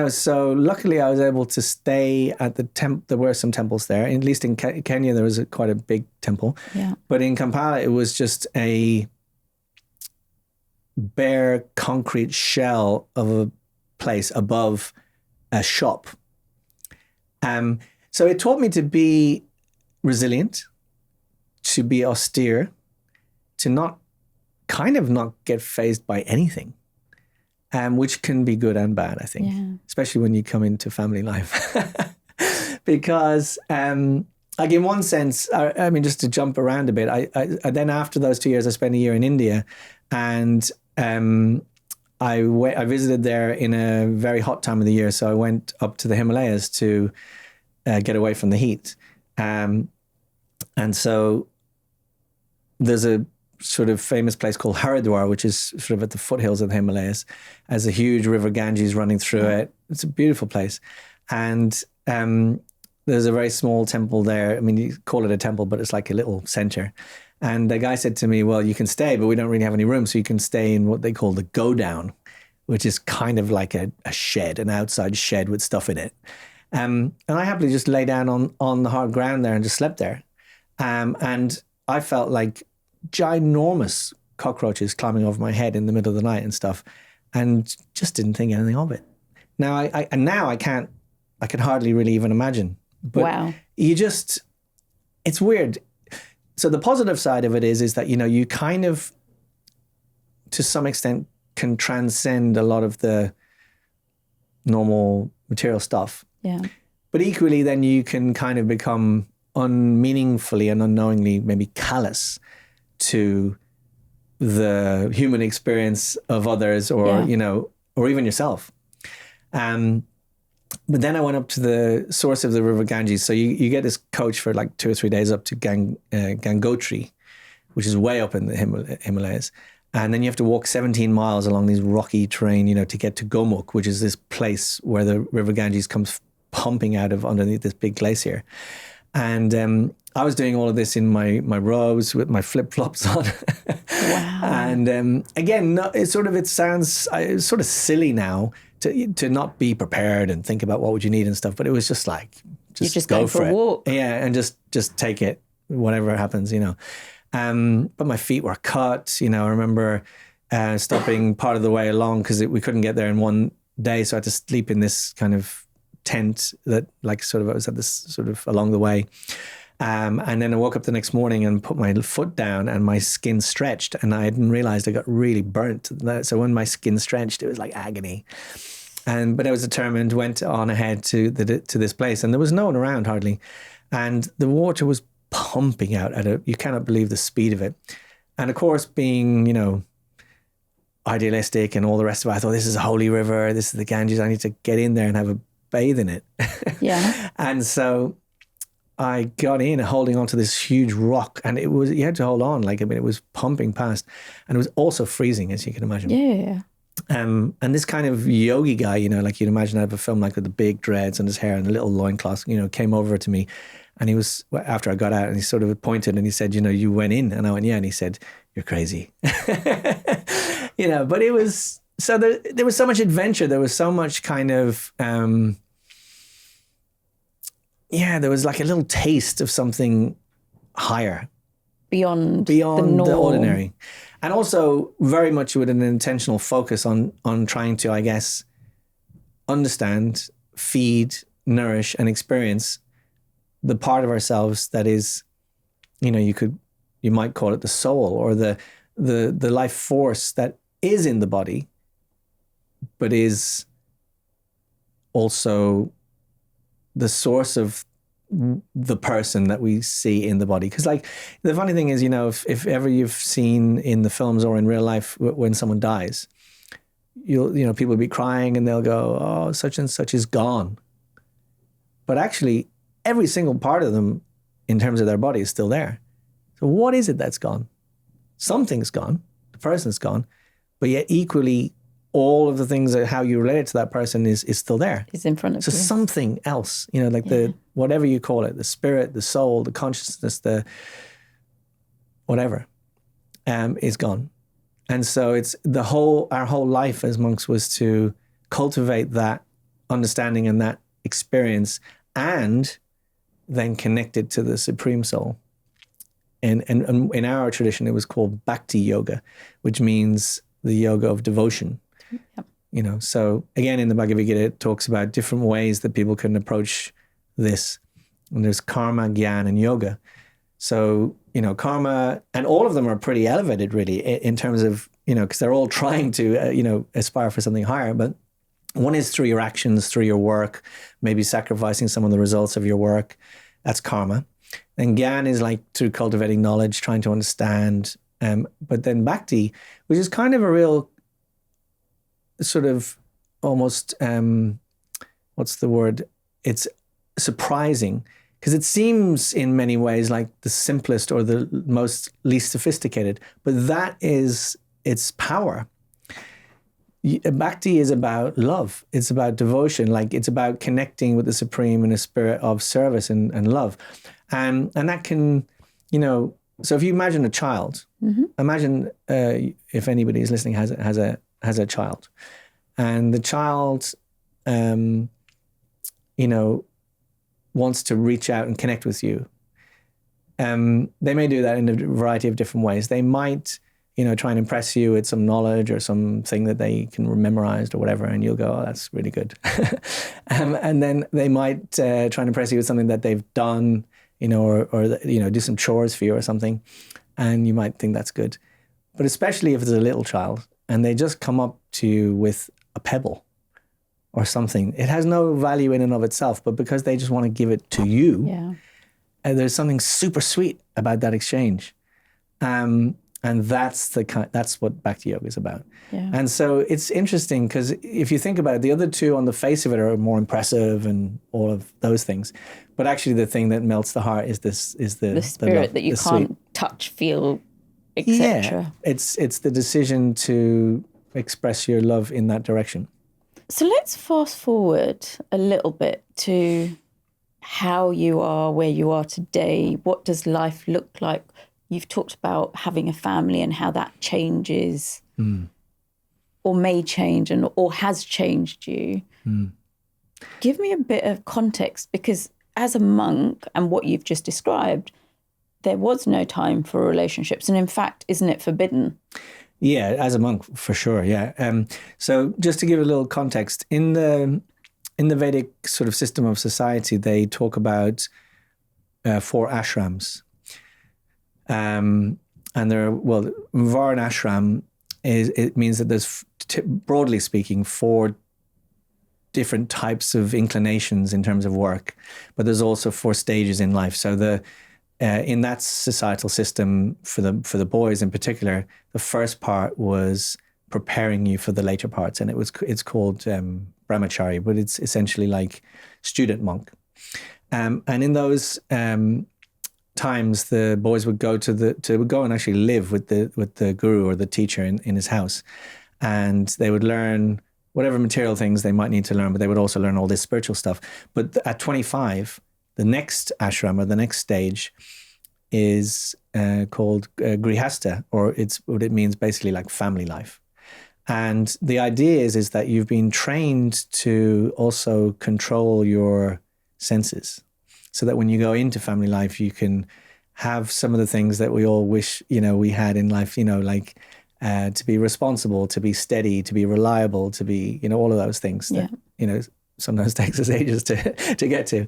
So luckily I was able to stay at there were some temples there. At least in Kenya, there was quite a big temple. Yeah. But in Kampala, it was just a bare concrete shell of a place above a shop. So it taught me to be resilient, to be austere, to not get fazed by anything. Which can be good and bad, I think, especially when you come into family life. Because, in one sense, just to jump around a bit, I then after those 2 years, I spent a year in India, and I visited there in a very hot time of the year. So I went up to the Himalayas to get away from the heat. And so there's a sort of famous place called Haridwar, which is sort of at the foothills of the Himalayas, has a huge river Ganges running through it. It's a beautiful place. And there's a very small temple there. I mean, you call it a temple, but it's like a little center. And the guy said to me, well, you can stay, but we don't really have any room. So you can stay in what they call the go down, which is kind of like a shed, an outside shed with stuff in it. And I happily just lay down on the hard ground there and just slept there. And I felt like ginormous cockroaches climbing over my head in the middle of the night and stuff, and just didn't think anything of it. Now I can hardly really even imagine. But wow. It's weird. So the positive side of it is that, you kind of, to some extent, can transcend a lot of the normal material stuff. Yeah. But equally, then you can kind of become unmeaningfully and unknowingly maybe callous to the human experience of others, or or even yourself. But then I went up to the source of the river Ganges. So you get this coach for like 2 or 3 days up to Gangotri, which is way up in the Himalayas. And then you have to walk 17 miles along these rocky terrain, to get to Gomukh, which is this place where the river Ganges comes pumping out of underneath this big glacier. And I was doing all of this in my robes with my flip-flops on. Wow. And again, it sounds sort of silly now to not be prepared and think about what would you need and stuff. But it was just like, just go for a walk. Yeah, and just take it, whatever happens, But my feet were cut. I remember stopping part of the way along because we couldn't get there in one day. So I had to sleep in this kind of tent that I was at this sort of along the way. And then I woke up the next morning and put my foot down and my skin stretched, and I hadn't realized I got really burnt. So when my skin stretched, it was like agony. But I was determined, went on ahead to this place, and there was no one around hardly. And the water was pumping out you cannot believe the speed of it. And of course, being, idealistic and all the rest of it, I thought, this is a holy river. This is the Ganges. I need to get in there and have a bathe in it. Yeah. And so I got in holding onto this huge rock, and you had to hold on. It was pumping past, and it was also freezing, as you can imagine. Yeah. And this kind of yogi guy, like you'd imagine out of a film, like with the big dreads and his hair and a little loincloth, came over to me, and he was, after I got out, and he sort of pointed and he said, you went in? And I went, yeah. And he said, you're crazy. But it was, so there was so much adventure. There was so much kind of, there was like a little taste of something higher. Beyond the ordinary. And also very much with an intentional focus on trying to, I guess, understand, feed, nourish, and experience the part of ourselves that is, you might call it the soul, or the life force that is in the body, but is also the source of the person that we see in the body. Because like the funny thing is, if ever you've seen in the films or in real life when someone dies, people will be crying and they'll go, oh, such and such is gone. But actually, every single part of them in terms of their body is still there. So what is it that's gone? Something's gone. The person's gone. But yet equally, all of the things that how you relate to that person is still there. It's in front of you. So something else, the whatever you call it, the spirit, the soul, the consciousness, the whatever, is gone. And so it's our whole life as monks was to cultivate that understanding and that experience, and then connect it to the Supreme Soul. And in our tradition, it was called Bhakti Yoga, which means the yoga of devotion. Yep. So again, in the Bhagavad Gita, it talks about different ways that people can approach this. And there's karma, gyan, and yoga. So, karma, and all of them are pretty elevated, really, in terms of, because they're all trying to, aspire for something higher. But one is through your actions, through your work, maybe sacrificing some of the results of your work. That's karma. And gyan is like through cultivating knowledge, trying to understand. But then bhakti, which is kind of a real sort of almost, what's the word? It's surprising, because it seems in many ways like the simplest or the most least sophisticated, but that is its power. Bhakti is about love. It's about devotion. Like it's about connecting with the Supreme in a spirit of service and love. And that can, so if you imagine a child, imagine if anybody is listening has a child, and the child, wants to reach out and connect with you. They may do that in a variety of different ways. They might, try and impress you with some knowledge or something that they can memorize or whatever, and you'll go, oh, that's really good. And then they might try and impress you with something that they've done, or do some chores for you or something, and you might think that's good. But especially if it's a little child and they just come up to you with a pebble or something, it has no value in and of itself, but because they just want to give it to you, there's something super sweet about that exchange. And that's what Bhakti Yoga is about. Yeah. And so it's interesting because if you think about it, the other two on the face of it are more impressive and all of those things. But actually the thing that melts the heart is the spirit the love, that you can't sweet. Touch, feel, etc. Yeah, it's the decision to express your love in that direction. So let's fast forward a little bit to how you are, where you are today. What does life look like? You've talked about having a family and how that changes or may change or has changed you. Give me a bit of context, because as a monk and what you've just described, there was no time for relationships. And in fact, isn't it forbidden? Yeah, as a monk, for sure, yeah. So just to give a little context, in the Vedic sort of system of society, they talk about 4 ashrams. And Varan ashram it means that there's, broadly speaking, 4 different types of inclinations in terms of work, but there's also 4 stages in life. So in that societal system, for the boys in particular, the first part was preparing you for the later parts, and it's called brahmachari, but it's essentially like student monk. And in those times, the boys would go and actually live with the guru or the teacher in his house, and they would learn whatever material things they might need to learn, but they would also learn all this spiritual stuff. But at 25, the next ashram or the next stage is called grihastha, or what it means basically like family life. And the idea is that you've been trained to also control your senses, so that when you go into family life, you can have some of the things that we all wish, we had in life, like to be responsible, to be steady, to be reliable, to be, all of those things that, sometimes takes us ages to get to.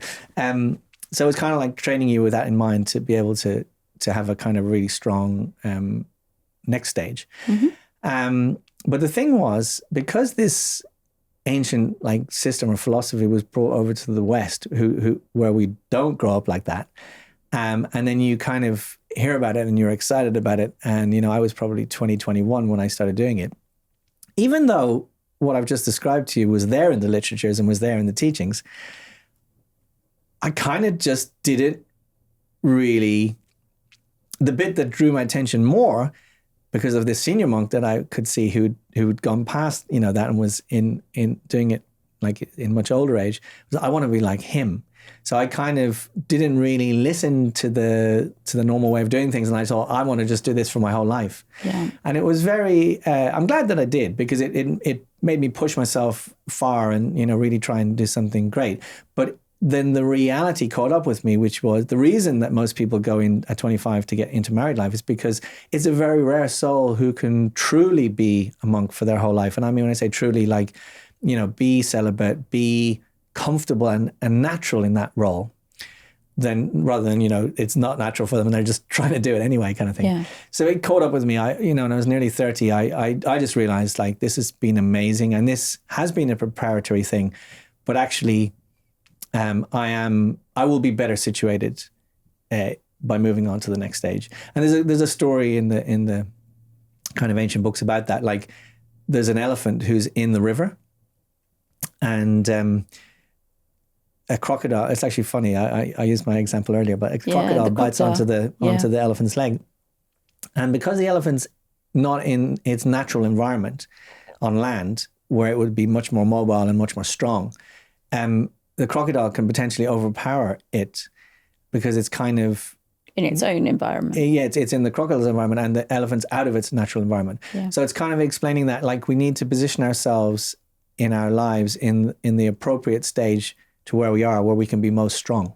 So it's kind of like training you with that in mind to be able to have a kind of really strong next stage. Mm-hmm. But the thing was, because this ancient like system or philosophy was brought over to the West, where we don't grow up like that. And then you kind of hear about it and you're excited about it. And, I was probably 21 when I started doing it. Even though what I've just described to you was there in the literatures and was there in the teachings, I kind of just didn't really, the bit that drew my attention more, because of this senior monk that I could see who'd gone past, that and was in doing it like in much older age, was I want to be like him. So I kind of didn't really listen to the normal way of doing things. And I thought, I want to just do this for my whole life. Yeah. And it was very, I'm glad that I did, because it made me push myself far and, really try and do something great. But then the reality caught up with me, which was the reason that most people go in at 25 to get into married life is because it's a very rare soul who can truly be a monk for their whole life. And I mean, when I say truly, like, be celibate, be comfortable and natural in that role, then rather than, it's not natural for them and they're just trying to do it anyway kind of thing. Yeah. So it caught up with me. When I was nearly 30, I just realized like this has been amazing and this has been a preparatory thing, but actually I will be better situated by moving on to the next stage. And there's a story in the kind of ancient books about that. Like there's an elephant who's in the river and a crocodile. It's actually funny. I used my example earlier, but a crocodile bites onto the elephant's leg. And because the elephant's not in its natural environment on land, where it would be much more mobile and much more strong, the crocodile can potentially overpower it because it's kind of in its own environment. Yeah, it's in the crocodile's environment and the elephant's out of its natural environment. Yeah. So it's kind of explaining that like we need to position ourselves in our lives in the appropriate stage to where we are, where we can be most strong.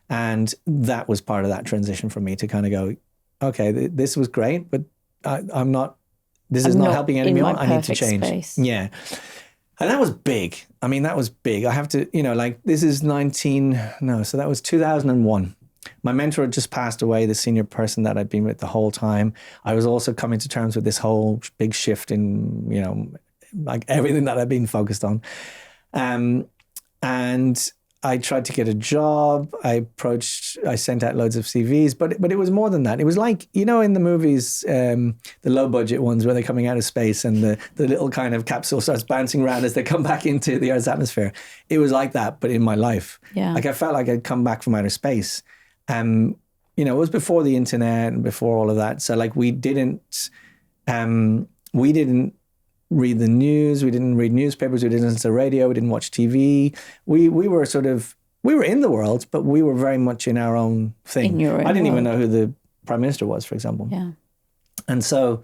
And that was part of that transition for me to kind of go, okay, this was great, but I'm not helping anymore. I need to change. Space. Yeah. And that was big. I mean, that was big. I have to, this is so that was 2001. My mentor had just passed away, the senior person that I'd been with the whole time. I was also coming to terms with this whole big shift in, like everything that I'd been focused on. And I tried to get a job. I sent out loads of CVs, but it was more than that. It was like, in the movies, the low budget ones where they're coming out of space and the little kind of capsule starts bouncing around as they come back into the Earth's atmosphere. It was like that, but in my life. Yeah. Like I felt like I'd come back from outer space. It was before the internet and before all of that. So like we didn't read the news, we didn't read newspapers, we didn't listen to radio, we didn't watch TV. We were in the world, but we were very much in our own thing. I didn't even know who the Prime Minister was, for example. Yeah. And so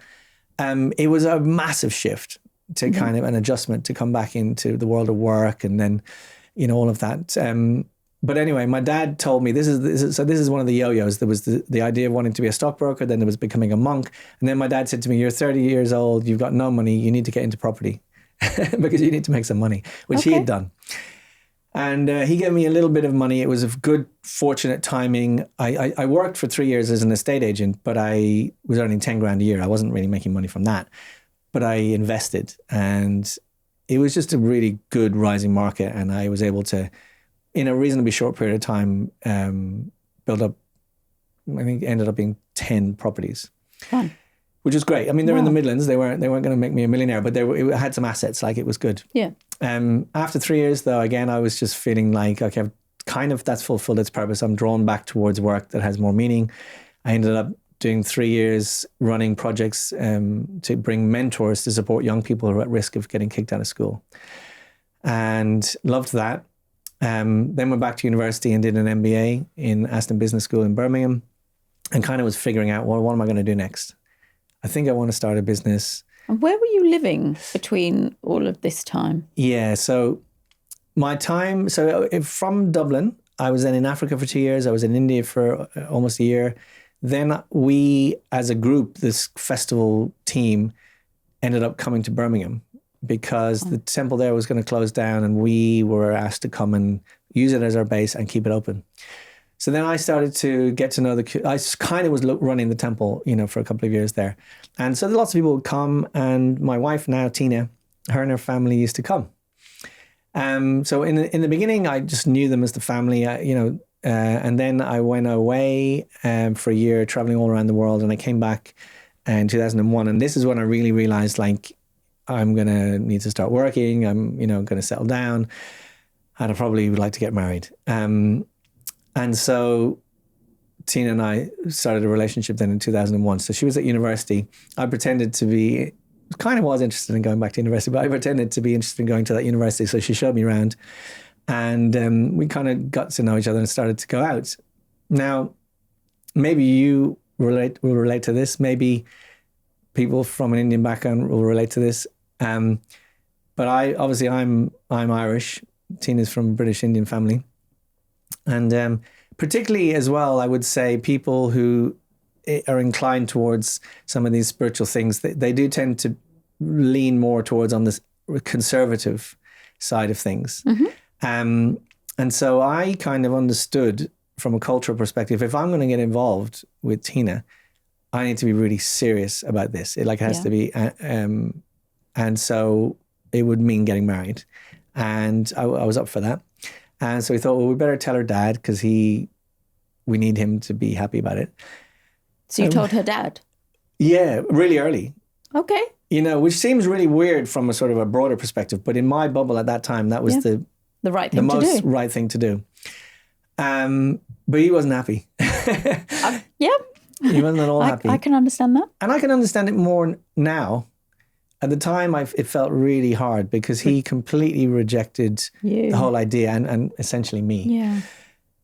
it was a massive shift to kind of an adjustment to come back into the world of work and then, all of that. But anyway, my dad told me this is one of the yo-yos. There was the idea of wanting to be a stockbroker, then there was becoming a monk. And then my dad said to me, you're 30 years old, you've got no money, you need to get into property because you need to make some money, which he had done. And he gave me a little bit of money. It was of good, fortunate timing. I worked for 3 years as an estate agent, but I was earning 10 grand a year. I wasn't really making money from that, but I invested and it was just a really good rising market. And I was able to, in a reasonably short period of time, build up, I think it ended up being 10 properties. Fun. Which was great. I mean, they're in the Midlands. They weren't going to make me a millionaire, but it had some assets, like it was good. Yeah. After 3 years, though, again, I was just feeling like, okay, that's fulfilled its purpose. I'm drawn back towards work that has more meaning. I ended up doing 3 years running projects to bring mentors to support young people who are at risk of getting kicked out of school. And loved that. Then went back to university and did an MBA in Aston Business School in Birmingham and kind of was figuring out, well, what am I going to do next? I think I want to start a business. And where were you living between all of this time? Yeah, so from Dublin, I was then in Africa for 2 years. I was in India for almost a year. Then we, as a group, this festival team, ended up coming to Birmingham because the temple there was going to close down and we were asked to come and use it as our base and keep it open. So then I started to get to know I kind of was running the temple, for a couple of years there. And so lots of people would come and my wife now, Tina, her and her family used to come. So in the beginning, I just knew them as the family, and then I went away for a year, traveling all around the world, and I came back in 2001, and this is when I really realized, like, I'm gonna need to start working. I'm, gonna settle down, and I probably would like to get married. And so Tina and I started a relationship then in 2001. So she was at university. I pretended to be, kind of was interested in going back to university, but I pretended to be interested in going to that university. So she showed me around, and we kind of got to know each other and started to go out. Now, maybe you will relate to this. Maybe people from an Indian background will relate to this. But I'm Irish. Tina's from a British Indian family, and particularly as well, I would say people who are inclined towards some of these spiritual things, they do tend to lean more towards on this conservative side of things. And so I kind of understood from a cultural perspective, if I'm going to get involved with Tina, I need to be really serious about this. It has to be, and so it would mean getting married. And I was up for that. And so we thought, well, we better tell her dad because we need him to be happy about it. So you told her dad? Yeah, really early. Okay. Which seems really weird from a sort of a broader perspective, but in my bubble at that time, that was the right thing to do. The most right thing to do. But he wasn't happy. Yeah. He wasn't at all happy. I can understand that. And I can understand it more now. At the time, it felt really hard because he completely rejected the whole idea and essentially me. Yeah.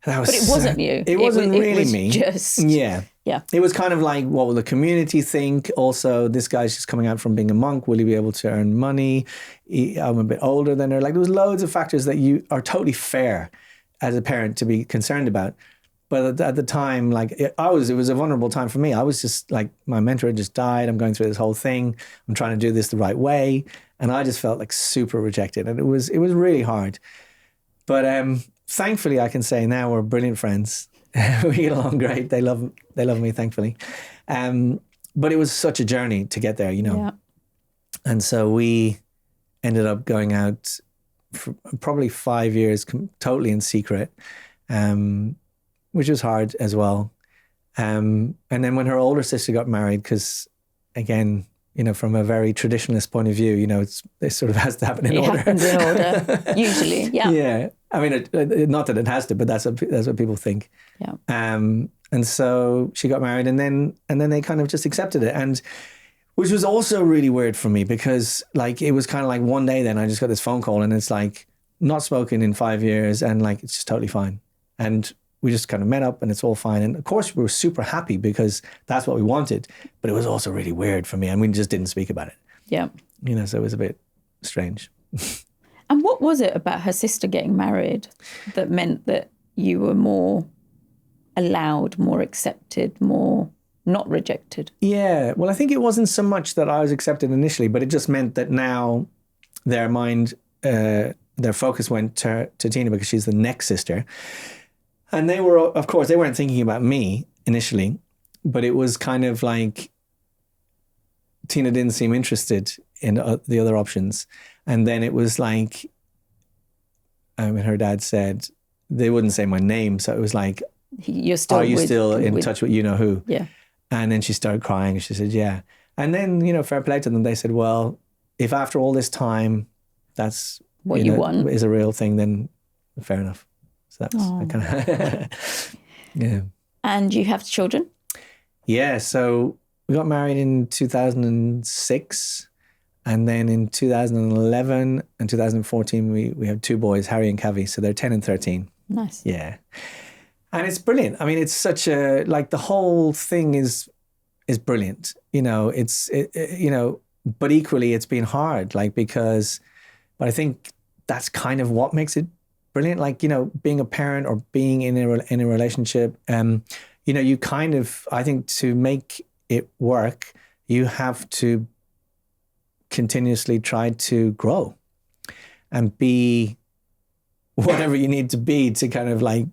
But it wasn't you. It wasn't really me. Just... Yeah. Yeah. It was kind of like, what will the community think? Also, this guy's just coming out from being a monk. Will he be able to earn money? I'm a bit older than her. Like, there was loads of factors that you are totally fair as a parent to be concerned about. But at the time, like, it was a vulnerable time for me. I was just like, my mentor had just died. I'm going through this whole thing. I'm trying to do this the right way. And I just felt like super rejected. And it was really hard. But thankfully, I can say now we're brilliant friends. We get along great. They love me, thankfully. But it was such a journey to get there, Yeah. And so we ended up going out for probably 5 years, totally in secret, which was hard as well. And then when her older sister got married, because again, from a very traditionalist point of view, it sort of has to happen in order. It happens in order, usually, yeah. Yeah. I mean, not that it has to, but that's what people think. Yeah. And so she got married, and then they kind of just accepted it, and which was also really weird for me because, like, it was kind of like one day then I just got this phone call, and it's like, not spoken in 5 years, and like it's just totally fine, and we just kind of met up, and it's all fine, and of course we were super happy because that's what we wanted, but it was also really weird for me, and we just didn't speak about it. Yeah. So it was a bit strange. And what was it about her sister getting married that meant that you were more allowed, more accepted, more not rejected? Yeah, well, I think it wasn't so much that I was accepted initially, but it just meant that now their focus went to Tina because she's the next sister. And they were, of course, they weren't thinking about me initially, but it was kind of like Tina didn't seem interested in the other options. And then it was like, her dad said, they wouldn't say my name. So it was like, are you still in touch with you-know-who? Yeah. And then she started crying and she said, yeah. And then, fair play to them. They said, well, if after all this time, that's what you want is a real thing, then fair enough. So that's kind of, yeah. And you have children? Yeah. So we got married in 2006. And then in 2011 and 2014, we have two boys, Harry and Cavi. So they're 10 and 13. Nice. Yeah. And it's brilliant. I mean, it's such a, like, the whole thing is brilliant. But equally it's been hard, but I think that's kind of what makes it brilliant. Like, being a parent or being in a relationship, you kind of, I think to make it work, you have to continuously try to grow and be whatever you need to be to kind of like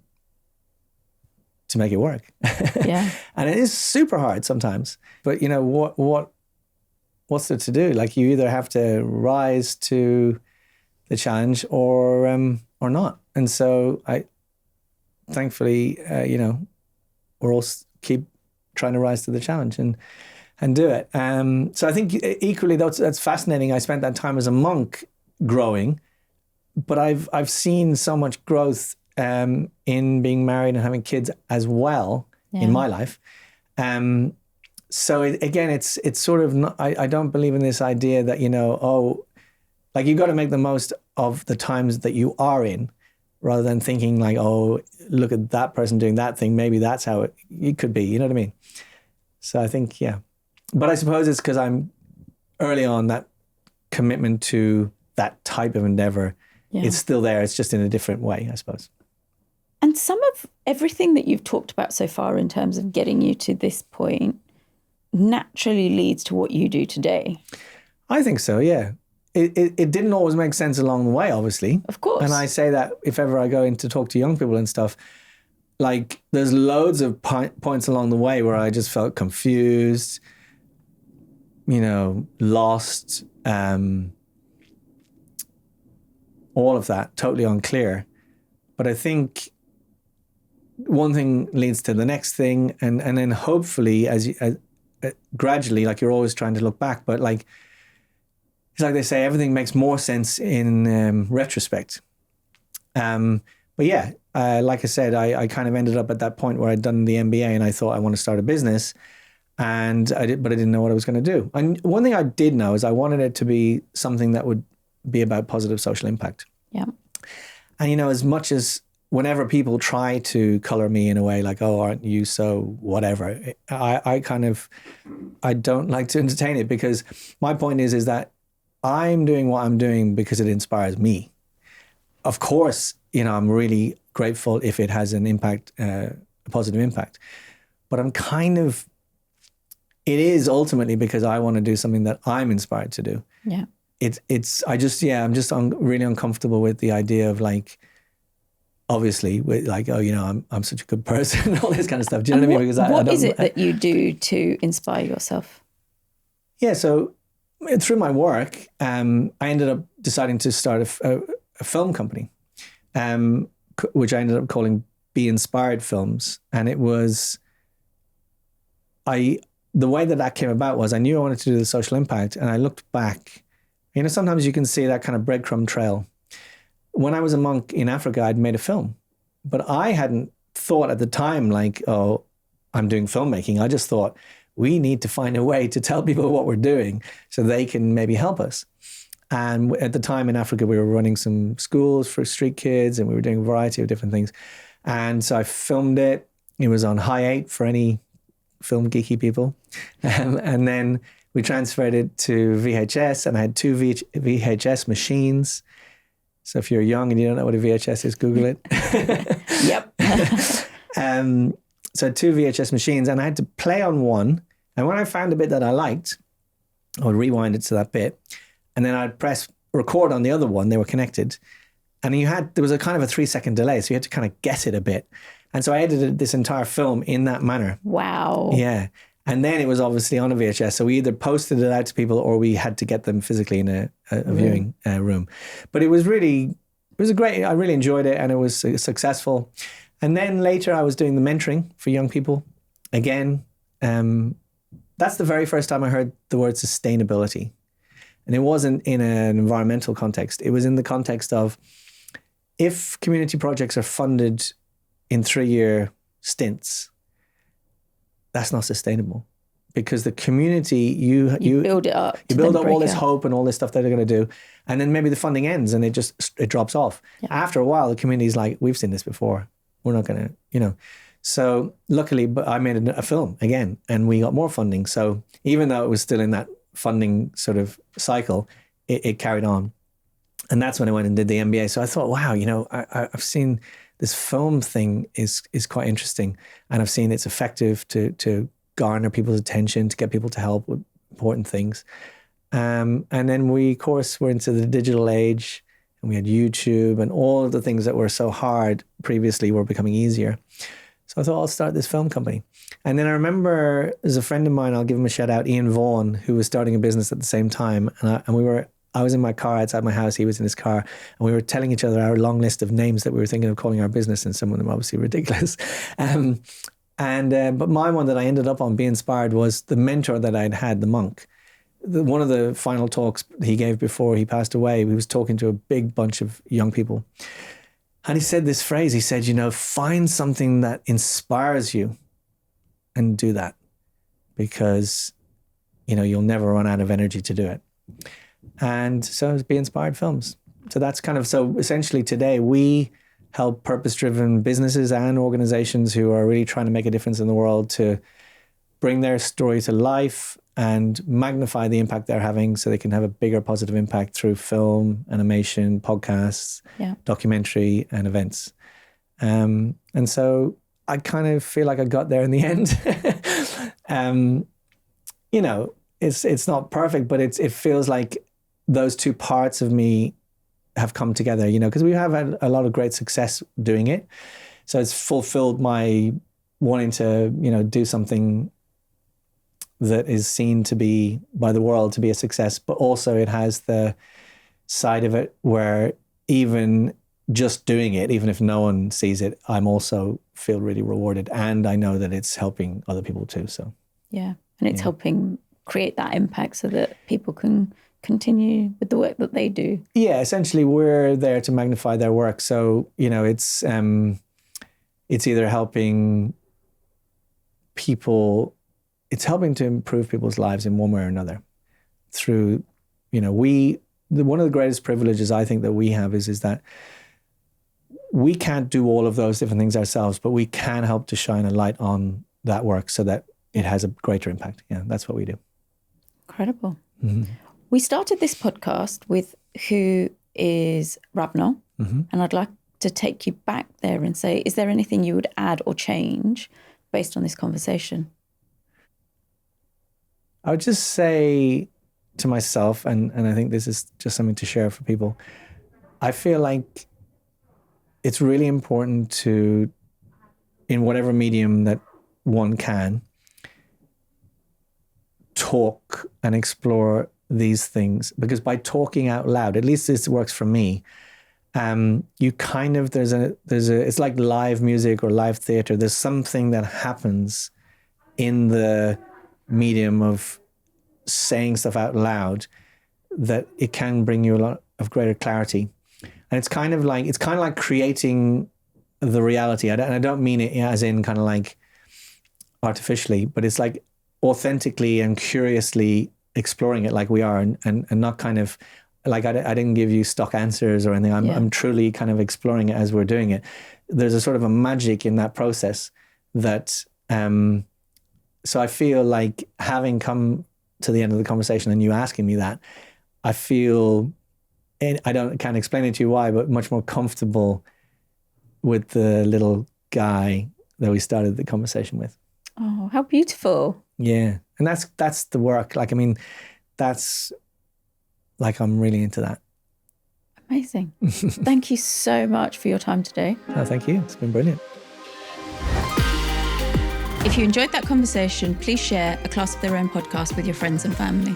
to make it work. Yeah. And it is super hard sometimes, but what's there to do? Like, you either have to rise to the challenge or not. And so thankfully, we're all keep trying to rise to the challenge and do it. So I think equally that's fascinating. I spent that time as a monk growing, but I've seen so much growth in being married and having kids as well in my life. So again, it's sort of not, I don't believe in this idea that, like you got to make the most of the times that you are in, rather than thinking like, oh, look at that person doing that thing. Maybe that's how it could be. You know what I mean? So I think, yeah. But I suppose it's because I'm early on, that commitment to that type of endeavor, it's still there. It's just in a different way, I suppose. And some of everything that you've talked about so far in terms of getting you to this point naturally leads to what you do today. I think so, yeah. It didn't always make sense along the way, obviously. Of course. And I say that if ever I go in to talk to young people and stuff, like there's loads of points along the way where I just felt confused, lost, all of that, totally unclear. But I think one thing leads to the next thing, and then hopefully as gradually, like you're always trying to look back, but like it's like they say, everything makes more sense in retrospect. But yeah, like I said, I kind of ended up at that point where I'd done the MBA and I thought I want to start a business, but I didn't know what I was going to do. And one thing I did know is I wanted it to be something that would be about positive social impact. Yeah. And as much as whenever people try to color me in a way like, oh, aren't you so whatever, I don't like to entertain it, because my point is that I'm doing what I'm doing because it inspires me. Of course, I'm really grateful if it has an impact, a positive impact, but it is ultimately because I want to do something that I'm inspired to do. Yeah. I'm just really uncomfortable with the idea of like, obviously, with like, oh, I'm such a good person, all this kind of stuff. Do you know what I mean? Because what is it that you do to inspire yourself? Yeah, so through my work, I ended up deciding to start a film company, which I ended up calling Be Inspired Films. And it was, the way that came about was I knew I wanted to do the social impact, and I looked back. Sometimes you can see that kind of breadcrumb trail. When I was a monk in Africa, I'd made a film, but I hadn't thought at the time like, oh, I'm doing filmmaking. I just thought we need to find a way to tell people what we're doing so they can maybe help us. And at the time in Africa, we were running some schools for street kids, and we were doing a variety of different things. And so I filmed it. It was on high 8 for any film geeky people. And then we transferred it to VHS, and I had 2 VHS machines. So if you're young and you don't know what a VHS is, Google it. Yep. So 2 VHS machines, and I had to play on one. And when I found a bit that I liked, I would rewind it to that bit, and then I'd press record on the other one. They were connected. And there was a kind of a 3-second delay, so you had to kind of guess it a bit. And so I edited this entire film in that manner. Wow. Yeah. And then it was obviously on a VHS. So we either posted it out to people or we had to get them physically in a viewing room. But it was I really enjoyed it, and it was successful. And then later I was doing the mentoring for young people. Again, that's the very first time I heard the word sustainability. And it wasn't in an environmental context. It was in the context of, if community projects are funded in 3-year stints, that's not sustainable, because the community, you build it up. You build up all this hope and all this stuff that they're going to do. And then maybe the funding ends and it drops off. Yeah. After a while, the community's like, we've seen this before. We're not going to, So luckily, but I made a film again, and we got more funding. So even though it was still in that funding sort of cycle, it carried on. And that's when I went and did the MBA. So I thought, wow, I've seen this film thing is quite interesting, and I've seen it's effective to garner people's attention, to get people to help with important things. And then we, of course, were into the digital age, and we had YouTube, and all of the things that were so hard previously were becoming easier. So I thought, I'll start this film company. And then I remember there's a friend of mine, I'll give him a shout out, Ian Vaughan, who was starting a business at the same time. And we were I was in my car outside my house. He was in his car, and we were telling each other our long list of names that we were thinking of calling our business, and some of them obviously ridiculous. But my one that I ended up on, Be Inspired, was the mentor that I'd had, the monk. One of the final talks he gave before he passed away, he was talking to a big bunch of young people. And he said this phrase, he said, find something that inspires you and do that, because, you'll never run out of energy to do it. And so it's Be Inspired Films. So that's so essentially today we help purpose-driven businesses and organizations who are really trying to make a difference in the world to bring their story to life and magnify the impact they're having so they can have a bigger positive impact through film, animation, podcasts, documentary, and events. And so I kind of feel like I got there in the end. It's not perfect, but it feels like those two parts of me have come together, because we have had a lot of great success doing it. So it's fulfilled my wanting to, do something that is seen to be by the world to be a success, but also it has the side of it where even just doing it, even if no one sees it, I'm also feel really rewarded, and I know that it's helping other people too. So and it's helping create that impact so that people can continue with the work that they do. Yeah, essentially we're there to magnify their work. So it's either helping people. It's helping to improve people's lives in one way or another through, one of the greatest privileges I think that we have is that we can't do all of those different things ourselves, but we can help to shine a light on that work so that it has a greater impact. Yeah, that's what we do. Incredible. Mm-hmm. We started this podcast with who is Ravinol, and I'd like to take you back there and say, is there anything you would add or change based on this conversation? I would just say to myself, and I think this is just something to share for people, I feel like it's really important to, in whatever medium that one can, talk and explore these things, because by talking out loud, at least this works for me, you kind of, it's like live music or live theater. There's something that happens in the medium of saying stuff out loud that it can bring you a lot of greater clarity. And it's kind of like creating the reality. And I don't mean it as in kind of like artificially, but it's like authentically and curiously exploring it like we are, and not kind of like I didn't give you stock answers or anything. I'm truly kind of exploring it as we're doing it. There's a sort of a magic in that process that so I feel like, having come to the end of the conversation and you asking me that, I feel, and can't explain it to you why, but much more comfortable with the little guy that we started the conversation with. Oh, how beautiful. Yeah. And that's the work. Like, I mean, that's like, I'm really into that. Amazing. Thank you so much for your time today. Oh, thank you. It's been brilliant. If you enjoyed that conversation, please share A Class of Their Own podcast with your friends and family.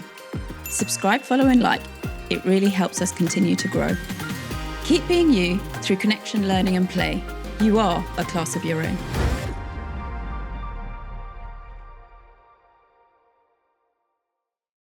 Subscribe, follow, and like. It really helps us continue to grow. Keep being you through connection, learning, and play. You are a class of your own.